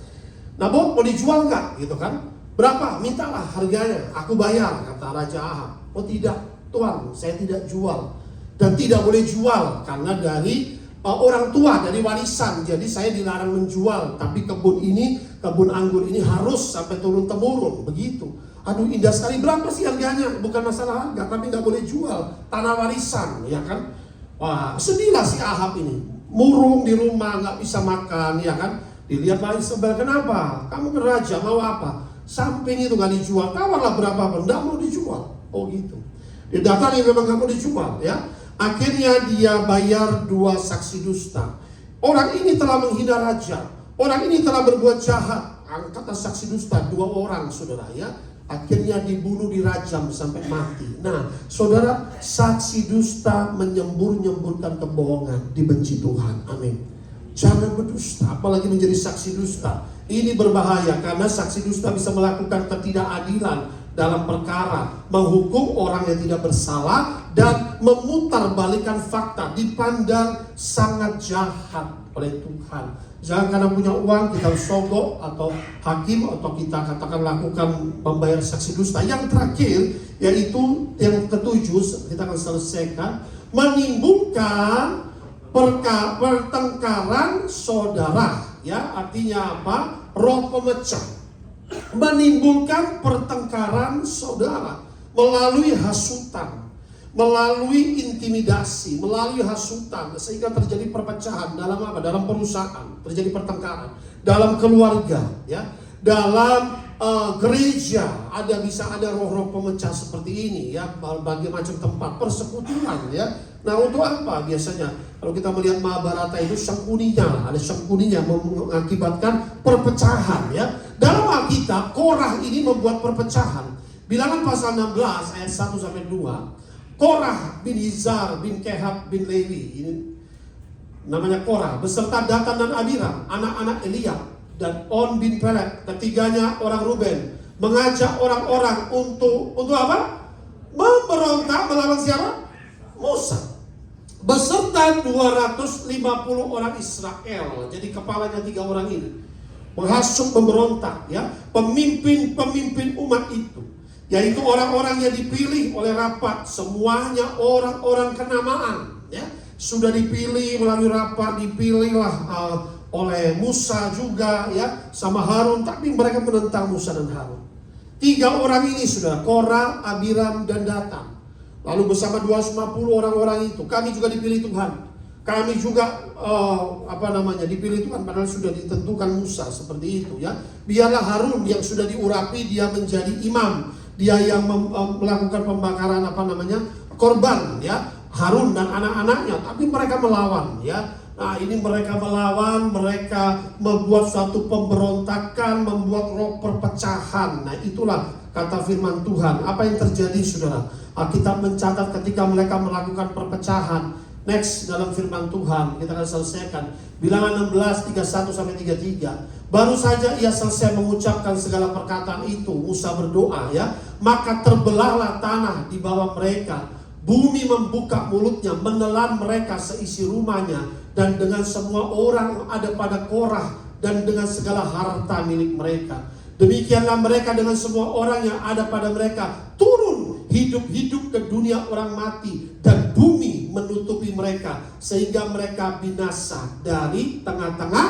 Nabot mau dijual nggak, gitu kan? Berapa? Mintalah harganya, aku bayar, kata Raja Ahab. Oh tidak, Tuan, saya tidak jual dan tidak boleh jual karena dari orang tua, dari warisan. Jadi saya dilarang menjual, tapi kebun anggur ini harus sampai turun temurun, begitu. Aduh, indah sekali. Berapa sih harganya? Bukan masalah harga, tapi nggak boleh jual, tanah warisan, ya kan? Wah, sedihlah si Ahab ini, murung di rumah, nggak bisa makan, ya kan? Dilihat lagi Isabel, kenapa? Kamu kan raja, mau apa? Samping itu nggak dijual, tawarlah berapa pun, nggak mau dijual. Oh gitu. Dia datangi memang nggak mau dijual, ya. Akhirnya dia bayar 2 saksi dusta. Orang ini telah menghina raja, orang ini telah berbuat jahat. Angkatlah saksi dusta 2 orang, saudara, ya. Akhirnya dibunuh, dirajam sampai mati. Nah, saudara, saksi dusta menyembur-nyemburkan kebohongan, dibenci Tuhan. Amin. Jangan berdusta, apalagi menjadi saksi dusta. Ini berbahaya karena saksi dusta bisa melakukan ketidakadilan dalam perkara, menghukum orang yang tidak bersalah dan memutarbalikkan fakta, dipandang sangat jahat oleh Tuhan. Jangan karena punya uang kita sogok atau hakim atau kita katakan lakukan membayar saksi dusta. Yang terakhir yaitu yang ke-7, kita akan selesaikan, menimbulkan pertengkaran saudara. Ya, artinya apa? Roh pemecah. Menimbulkan pertengkaran saudara melalui hasutan, melalui intimidasi, melalui hasutan, sehingga terjadi perpecahan dalam apa? Dalam perusahaan, terjadi pertengkaran dalam keluarga, ya, dalam gereja bisa ada roh-roh pemecah seperti ini, ya, berbagai macam tempat persekutuan, ya. Nah, untuk apa biasanya? Kalau kita melihat Mahabharata itu sangkuninya, ada sangkuninya mengakibatkan perpecahan, ya. Dalam Alkitab, Korah ini membuat perpecahan. Bilangan pasal 16 ayat 1 sampai 2. Korah bin Hizar bin Kehat bin Lewi, ini namanya Korah, beserta Datan dan Abiram, anak-anak Eliab, dan On bin Pelet, ketiganya orang Ruben, mengajak orang-orang untuk apa? Memberontak melawan siapa? Musa. Beserta 250 orang Israel. Jadi kepalanya 3 orang ini. menghasut pemberontak, ya, pemimpin umat itu, yaitu orang-orang yang dipilih oleh rapat, semuanya orang-orang kenamaan, ya, sudah dipilih melalui rapat, dipilihlah oleh Musa juga, ya, sama Harun, tapi mereka menentang Musa dan Harun. 3 orang ini sudah, Korah, Abiram, dan Datan. Lalu bersama 250 orang-orang itu, kami juga dipilih Tuhan. Kami juga dipilih Tuhan, padahal sudah ditentukan Musa seperti itu, ya. Biarlah Harun yang sudah diurapi, dia menjadi imam, dia yang melakukan pembakaran korban, ya, Harun dan anak-anaknya. Tapi mereka melawan, ya. Nah, ini mereka melawan, mereka membuat suatu pemberontakan, membuat roh perpecahan. Nah, itulah kata firman Tuhan. Apa yang terjadi, saudara? Alkitab mencatat ketika mereka melakukan perpecahan. Next, dalam firman Tuhan, kita akan selesaikan. Bilangan 16, 31-33. Baru saja ia selesai mengucapkan segala perkataan itu, Musa berdoa, ya. Maka terbelahlah tanah di bawah mereka. Bumi membuka mulutnya, menelan mereka seisi rumahnya. Dan dengan semua orang yang ada pada Korah, dan dengan segala harta milik mereka. Demikianlah mereka dengan semua orang yang ada pada mereka turun hidup-hidup ke dunia orang mati, dan bumi menutupi mereka sehingga mereka binasa dari tengah-tengah.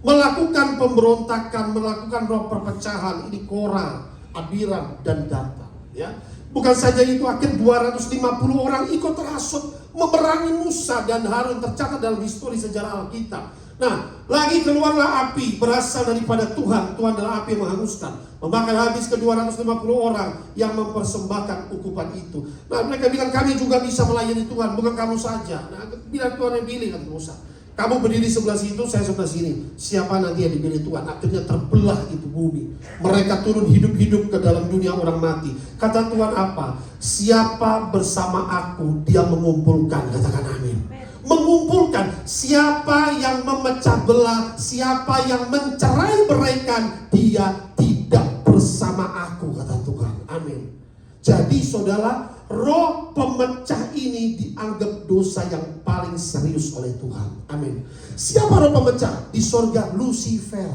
Melakukan pemberontakan, melakukan roh perpecahan, ini Korah, Abiram, dan Datan, ya. Bukan saja itu, akhir 250 orang ikut terhasut memerangi Musa dan Harun, tercatat dalam histori sejarah Alkitab. Nah, lagi keluarlah api berasal daripada Tuhan. Tuhan adalah api yang menghanguskan, membakar habis ke 250 orang yang mempersembahkan ukupan itu. Nah, mereka bilang, kami juga bisa melayani Tuhan, bukan kamu saja. Nah, bilang Tuhan yang pilih, kata Musa. Kamu berdiri sebelah situ, saya sebelah sini. Siapa nanti yang dipilih Tuhan? Akhirnya terbelah itu bumi. Mereka turun hidup-hidup ke dalam dunia orang mati. Kata Tuhan apa? Siapa bersama aku, dia mengumpulkan. Katakan amin. Mengumpulkan. Siapa yang memecah belah, siapa yang mencerai beraikan, dia tidak bersama aku, kata Tuhan. Amin. Jadi saudara, roh pemecah ini dianggap dosa yang paling serius oleh Tuhan. Amin. Siapa roh pemecah? Di sorga, Lucifer.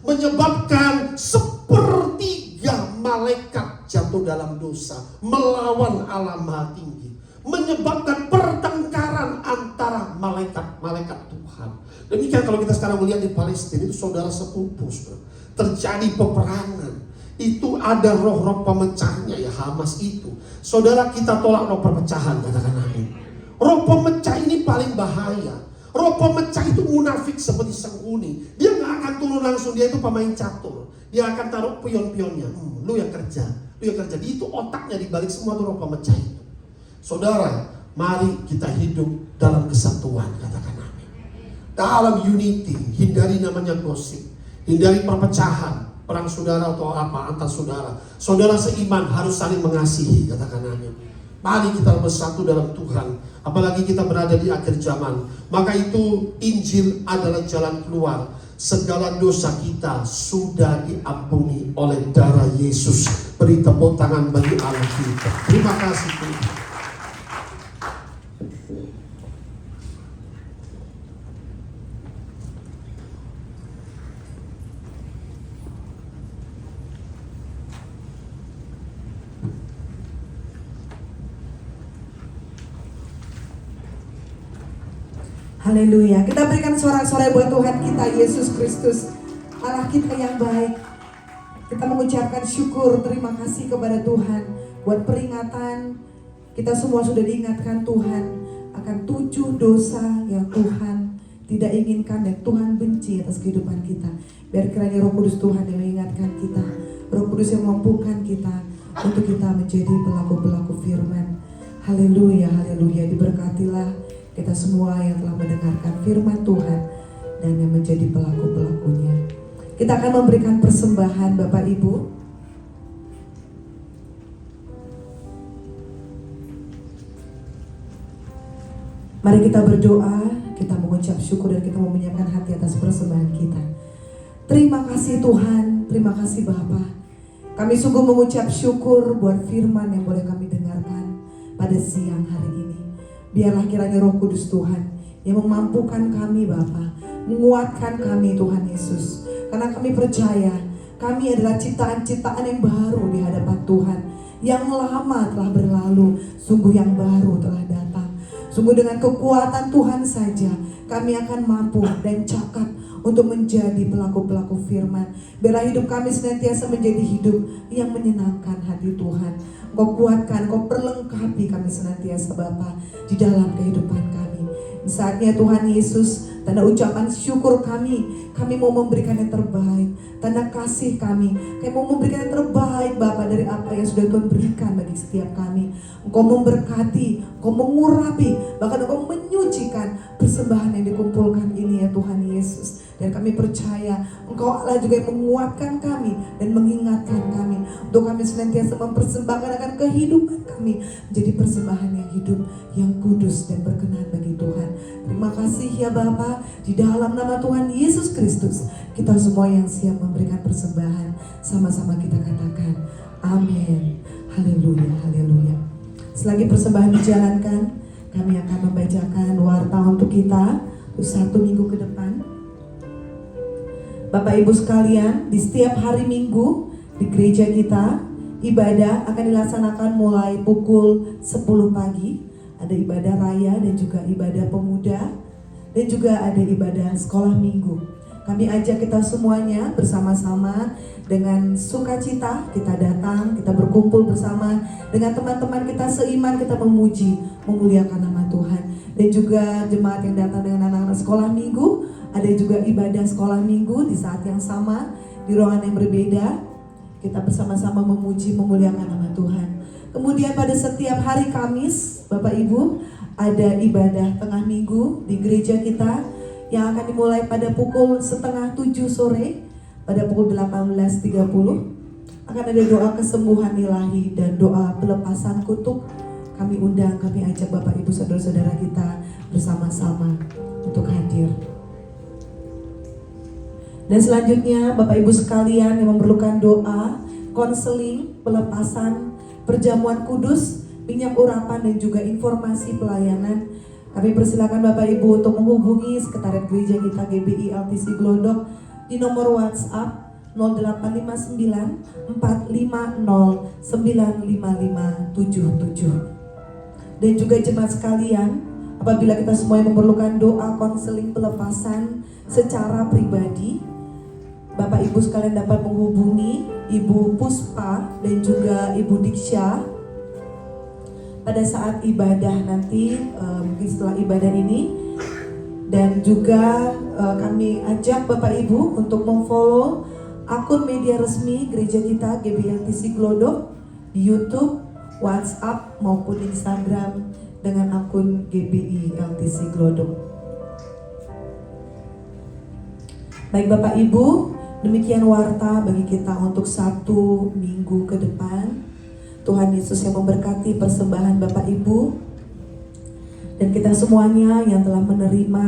Menyebabkan 1/3 malaikat jatuh dalam dosa, melawan Allah Maha Tinggi. Menyebabkan pertengkaran antara malaikat Tuhan. Demikian kalau kita sekarang melihat di Palestina, itu saudara sepupu, terjadi peperangan. Itu ada roh-roh pemecahnya, ya, Hamas itu. Saudara, kita tolak roh perpecahan, katakan amin. Roh pemecah ini paling bahaya. Roh pemecah itu munafik seperti Sengkuni. Dia gak akan turun langsung, dia itu pemain catur. Dia akan taruh pion-pionnya. Lu yang kerja. Itu otaknya dibalik semua tuh roh pemecah itu. Saudara, mari kita hidup dalam kesatuan, katakan amin. Dalam unity, hindari namanya gosip, hindari perpecahan, perang saudara atau apa antar saudara. Saudara seiman harus saling mengasihi, katakan amin. Mari kita bersatu dalam Tuhan, apalagi kita berada di akhir zaman. Maka itu Injil adalah jalan keluar. Segala dosa kita sudah diampuni oleh darah Yesus. Beri tepuk tangan bagi Allah kita. Terima kasih Tuhan. Haleluya. Kita berikan sorak-sorai buat Tuhan kita Yesus Kristus, Allah kita yang baik. Kita mengucapkan syukur, terima kasih kepada Tuhan buat peringatan. Kita semua sudah diingatkan Tuhan akan 7 dosa yang Tuhan tidak inginkan dan Tuhan benci atas kehidupan kita. Biar kiranya Roh Kudus Tuhan yang mengingatkan kita, Roh Kudus yang memampukan kita untuk kita menjadi pelaku-pelaku firman. Haleluya, haleluya. Diberkatilah kita semua yang telah mendengarkan firman Tuhan dan yang menjadi pelaku-pelakunya. Kita akan memberikan persembahan Bapak Ibu. Mari kita berdoa, kita mengucap syukur dan kita mau menyiapkan hati atas persembahan kita. Terima kasih Tuhan, terima kasih Bapa. Kami sungguh mengucap syukur buat firman yang boleh kami dengarkan pada siang hari ini. Biarlah kiranya Roh Kudus Tuhan yang memampukan kami Bapa menguatkan kami Tuhan Yesus. Karena kami percaya kami adalah ciptaan-ciptaan yang baru di hadapan Tuhan. Yang lama telah berlalu, sungguh yang baru telah datang. Sungguh dengan kekuatan Tuhan saja kami akan mampu dan cakap untuk menjadi pelaku-pelaku firman. Biarlah hidup kami senantiasa menjadi hidup yang menyenangkan hati Tuhan. Kau kuatkan, Kau perlengkapi kami senantiasa Bapa di dalam kehidupan kami. Saatnya Tuhan Yesus, tanda ucapan syukur kami mau memberikan yang terbaik. Tanda kasih kami mau memberikan yang terbaik Bapa dari apa yang sudah Tuhan berikan bagi setiap kami. Engkau memberkati, Engkau mengurapi, bahkan Engkau menyucikan persembahan yang dikumpulkan ini ya Tuhan Yesus. Dan kami percaya Engkau Allah juga yang menguatkan kami dan mengingatkan kami untuk kami senantiasa mempersembahkan akan kehidupan kami menjadi persembahan yang hidup, yang kudus dan berkenan bagi Tuhan. Terima kasih ya Bapa, di dalam nama Tuhan Yesus Kristus kita semua yang siap memberikan persembahan, sama-sama kita katakan amin. Haleluya, haleluya. Selagi persembahan dijalankan, kami akan membacakan warta untuk kita untuk 1 minggu ke depan. Bapak Ibu sekalian, di setiap hari Minggu di gereja kita, ibadah akan dilaksanakan mulai pukul 10 pagi. Ada ibadah raya dan juga ibadah pemuda, dan juga ada ibadah sekolah minggu. Kami ajak kita semuanya bersama-sama dengan sukacita kita datang, kita berkumpul bersama dengan teman-teman kita seiman, kita memuji, memuliakan nama Tuhan. Dan juga jemaat yang datang dengan anak-anak sekolah minggu, ada juga ibadah sekolah minggu di saat yang sama, di ruangan yang berbeda. Kita bersama-sama memuji, memuliakan nama Tuhan. Kemudian pada setiap hari Kamis, Bapak Ibu, ada ibadah tengah minggu di gereja kita yang akan dimulai pada pukul 6:30 sore. Pada pukul 18.30 akan ada doa kesembuhan ilahi dan doa pelepasan kutuk. Kami undang, kami ajak Bapak Ibu saudara-saudara kita bersama-sama untuk hadir. Dan selanjutnya Bapak Ibu sekalian yang memerlukan doa, konseling, pelepasan, perjamuan kudus, minyak urapan dan juga informasi pelayanan, kami persilakan Bapak Ibu untuk menghubungi sekretariat gereja kita GBI LTC Glodok di nomor WhatsApp 0859 450 95577. Dan juga jemaat sekalian, apabila kita semua yang memerlukan doa konseling pelepasan secara pribadi, Bapak Ibu sekalian dapat menghubungi Ibu Puspa dan juga Ibu Diksya pada saat ibadah nanti, mungkin setelah ibadah ini. Dan juga kami ajak Bapak Ibu untuk memfollow akun media resmi gereja kita GBI LTC Glodok di YouTube, WhatsApp maupun Instagram dengan akun GBI LTC Glodok. Baik Bapak Ibu, demikian warta bagi kita untuk 1 minggu ke depan. Tuhan Yesus yang memberkati persembahan Bapak Ibu. Dan kita semuanya yang telah menerima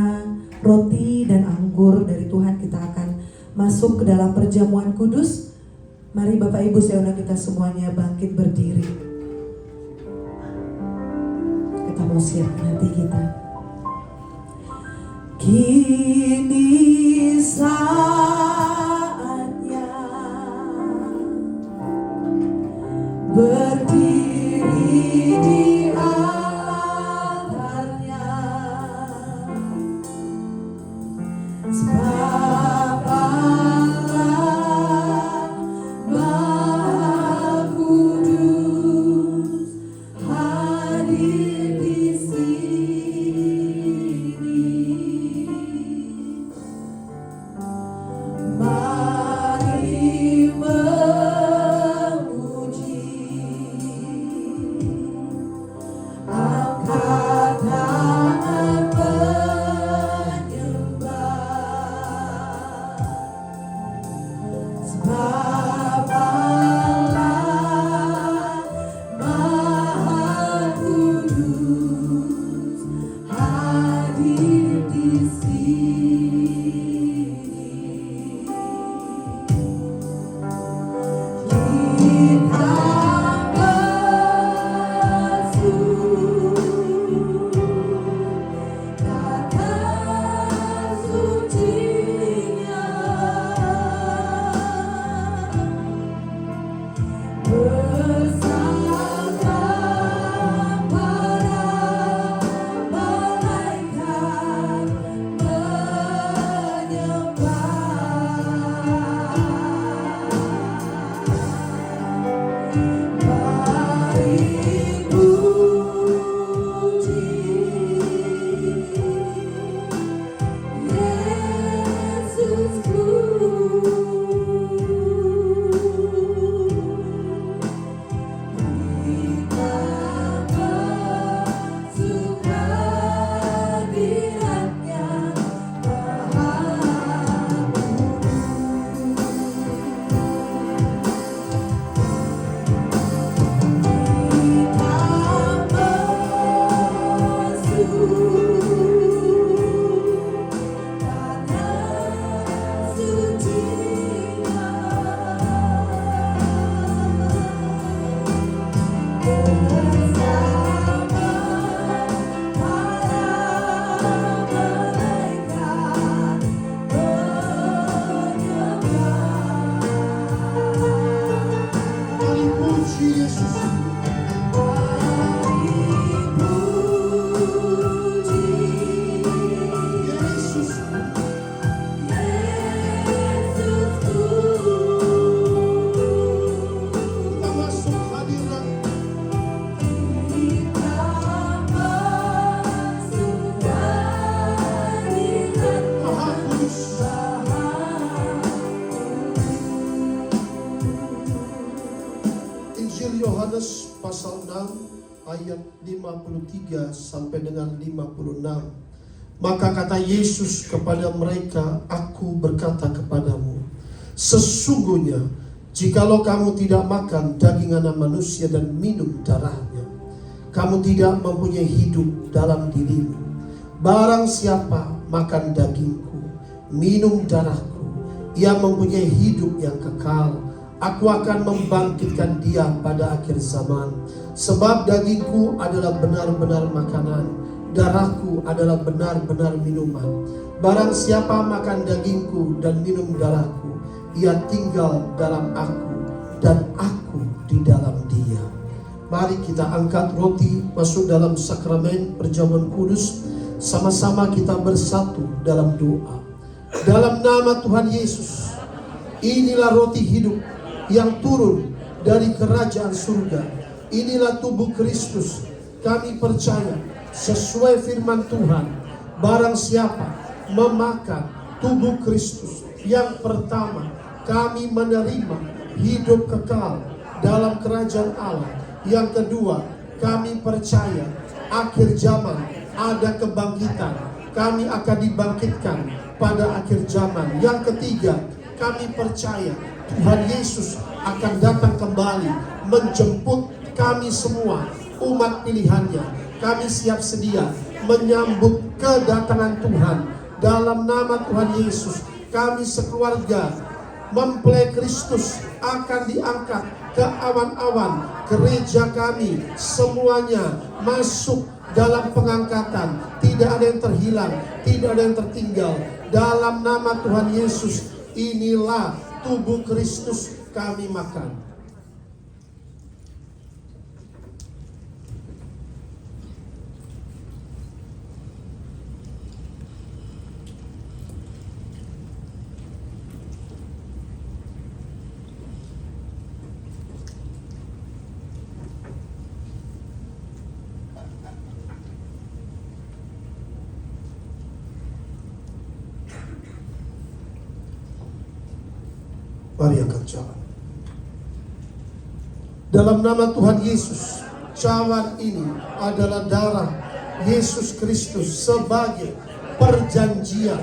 roti dan anggur dari Tuhan, kita akan masuk ke dalam perjamuan kudus. Mari Bapak Ibu saya undang kita semuanya bangkit berdiri. Kita mau siapkan hati kita. Kini saatnya berdiri di altarnya, sebab Allah Maha Kudus hadir di sini. Mari memuji, angkat tangan menyembah, sebab Allah Maha Kudus hadir di sini. Kita basuh kata suci Injil Yohanes pasal 6 ayat 53 sampai dengan 56. Maka kata Yesus kepada mereka, "Aku berkata kepadamu, sesungguhnya jikalau kamu tidak makan daging anak manusia dan minum darahnya, kamu tidak mempunyai hidup dalam dirimu. Barang siapa makan dagingku, minum darahku, ia mempunyai hidup yang kekal. Aku akan membangkitkan dia pada akhir zaman. Sebab dagingku adalah benar-benar makanan, darahku adalah benar-benar minuman. Barang siapa makan dagingku dan minum darahku, ia tinggal dalam aku dan aku di dalam dia." Mari kita angkat roti masuk dalam sakramen perjamuan kudus. Sama-sama kita bersatu dalam doa. Dalam nama Tuhan Yesus, inilah roti hidup yang turun dari kerajaan surga. Inilah tubuh Kristus. Kami percaya sesuai firman Tuhan, barang siapa memakan tubuh Kristus, yang pertama kami menerima hidup kekal dalam kerajaan Allah. Yang kedua, kami percaya akhir zaman ada kebangkitan. Kami akan dibangkitkan pada akhir zaman. Yang ketiga, kami percaya Tuhan Yesus akan datang kembali menjemput kami semua, umat pilihannya. Kami siap sedia menyambut kedatangan Tuhan. Dalam nama Tuhan Yesus, kami sekeluarga mempelai Kristus akan diangkat ke awan-awan. Gereja kami semuanya masuk dalam pengangkatan. Tidak ada yang terhilang, tidak ada yang tertinggal. Dalam nama Tuhan Yesus, inilah tubuh Kristus kami makan. Mari angkat cawan. Dalam nama Tuhan Yesus, cawan ini adalah darah Yesus Kristus sebagai perjanjian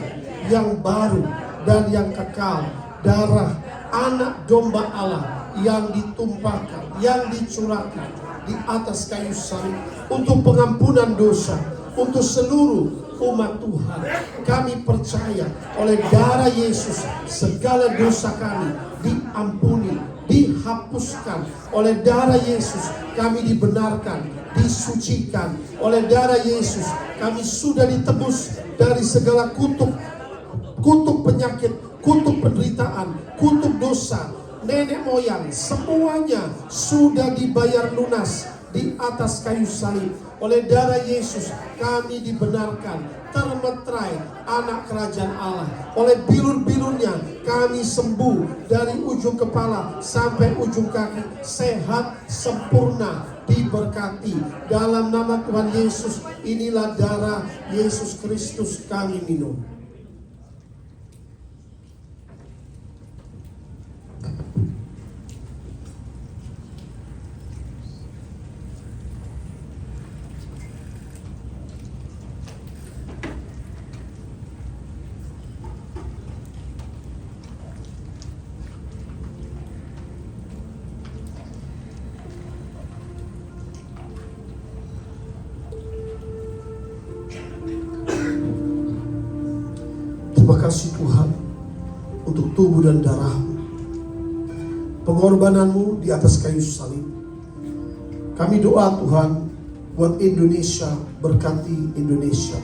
yang baru dan yang kekal. Darah anak domba Allah yang ditumpahkan, yang dicurahkan di atas kayu salib untuk pengampunan dosa, untuk seluruh umat Tuhan. Kami percaya oleh darah Yesus segala dosa kami diampuni, dihapuskan. Oleh darah Yesus kami dibenarkan, disucikan. Oleh darah Yesus kami sudah ditebus dari segala kutuk penyakit, kutuk penderitaan, kutuk dosa nenek moyang. Semuanya sudah dibayar lunas di atas kayu salib. Oleh darah Yesus kami dibenarkan, termeterai anak kerajaan Allah. Oleh bilur-bilurnya kami sembuh dari ujung kepala sampai ujung kaki, sehat, sempurna, diberkati. Dalam nama Tuhan Yesus, inilah darah Yesus Kristus kami minum. Terima kasih Tuhan untuk tubuh dan darah-Mu, pengorbananmu di atas kayu salib. Kami doa Tuhan buat Indonesia, berkati Indonesia,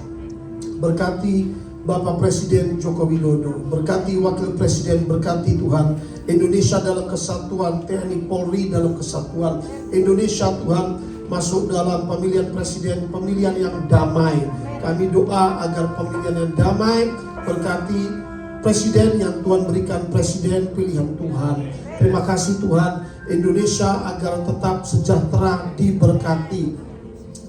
berkati Bapak Presiden Joko Widodo, berkati Wakil Presiden, berkati Tuhan Indonesia dalam kesatuan, TNI Polri dalam kesatuan, Indonesia Tuhan masuk dalam pemilihan presiden, pemilihan yang damai. Kami doa agar pemilihan yang damai, berkati presiden yang Tuhan berikan, presiden pilihan Tuhan. Terima kasih Tuhan, Indonesia agar tetap sejahtera, diberkati.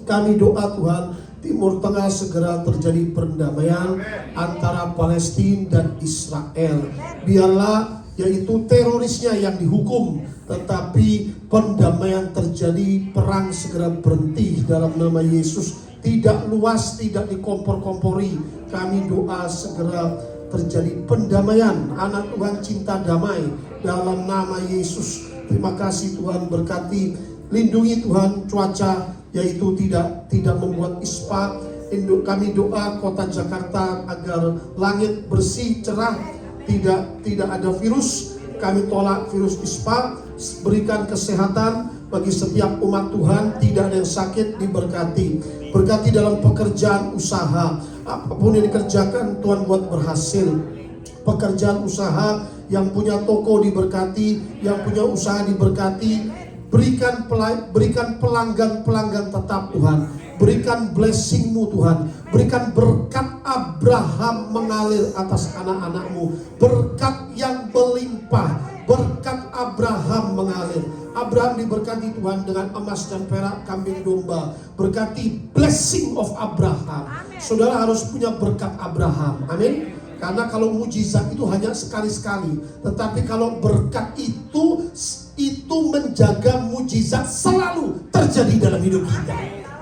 Kami doa Tuhan, Timur Tengah segera terjadi perdamaian antara Palestina dan Israel. Biarlah yaitu terorisnya yang dihukum, tetapi pendamaian terjadi, perang segera berhenti dalam nama Yesus. Tidak luas, tidak dikompor-kompori. Kami doa segera terjadi pendamaian. Anak Tuhan cinta damai dalam nama Yesus. Terima kasih Tuhan, berkati, lindungi Tuhan cuaca, yaitu tidak membuat ispa. Kami doa kota Jakarta agar langit bersih, cerah, tidak ada virus. Kami tolak virus ispa. Berikan kesehatan bagi setiap umat Tuhan, tidak ada yang sakit, diberkati. Berkati dalam pekerjaan usaha, apapun yang dikerjakan Tuhan buat berhasil. Pekerjaan usaha, yang punya toko diberkati, yang punya usaha diberkati. Berikan pelanggan tetap Tuhan. Berikan blessing-Mu Tuhan. Berikan berkat Abraham mengalir atas anak-anak-Mu. Berkat yang melimpah. Berkat Abraham mengalir. Abraham diberkati Tuhan dengan emas dan perak, kambing domba. Berkati blessing of Abraham. Saudara harus punya berkat Abraham. Amin. Karena kalau mujizat itu hanya sekali-sekali. Tetapi kalau berkat itu menjaga mujizat selalu terjadi dalam hidup kita.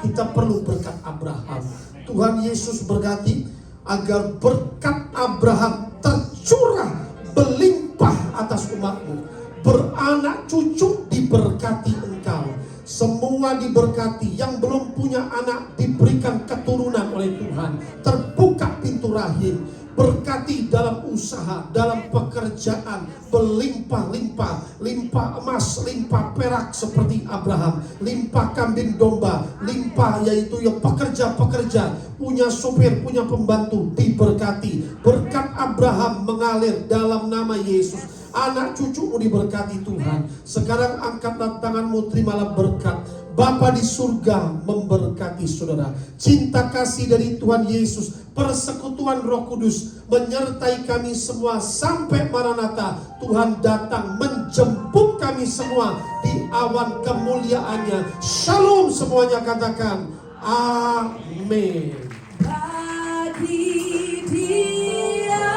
Kita perlu berkat Abraham. Tuhan Yesus berkati agar berkat Abraham tercurah berlimpah atas umat-Mu. Beranak cucu diberkati engkau. Semua diberkati. Yang belum punya anak diberikan keturunan oleh Tuhan. Terbuka pintu rahim. Berkati dalam usaha, dalam pekerjaan, berlimpah-limpah, limpah emas, limpah perak seperti Abraham, limpah kambing domba, limpah yaitu yang pekerja-pekerja, punya supir, punya pembantu, diberkati. Berkat Abraham mengalir dalam nama Yesus. Anak cucumu diberkati Tuhan. Sekarang angkatlah tanganmu, terimalah berkat. Bapa di surga memberkati saudara. Cinta kasih dari Tuhan Yesus, persekutuan Roh Kudus menyertai kami semua sampai Maranatha. Tuhan datang menjemput kami semua di awan kemuliaannya. Shalom semuanya, katakan amin. Bagi Dia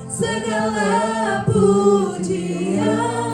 segala pujian.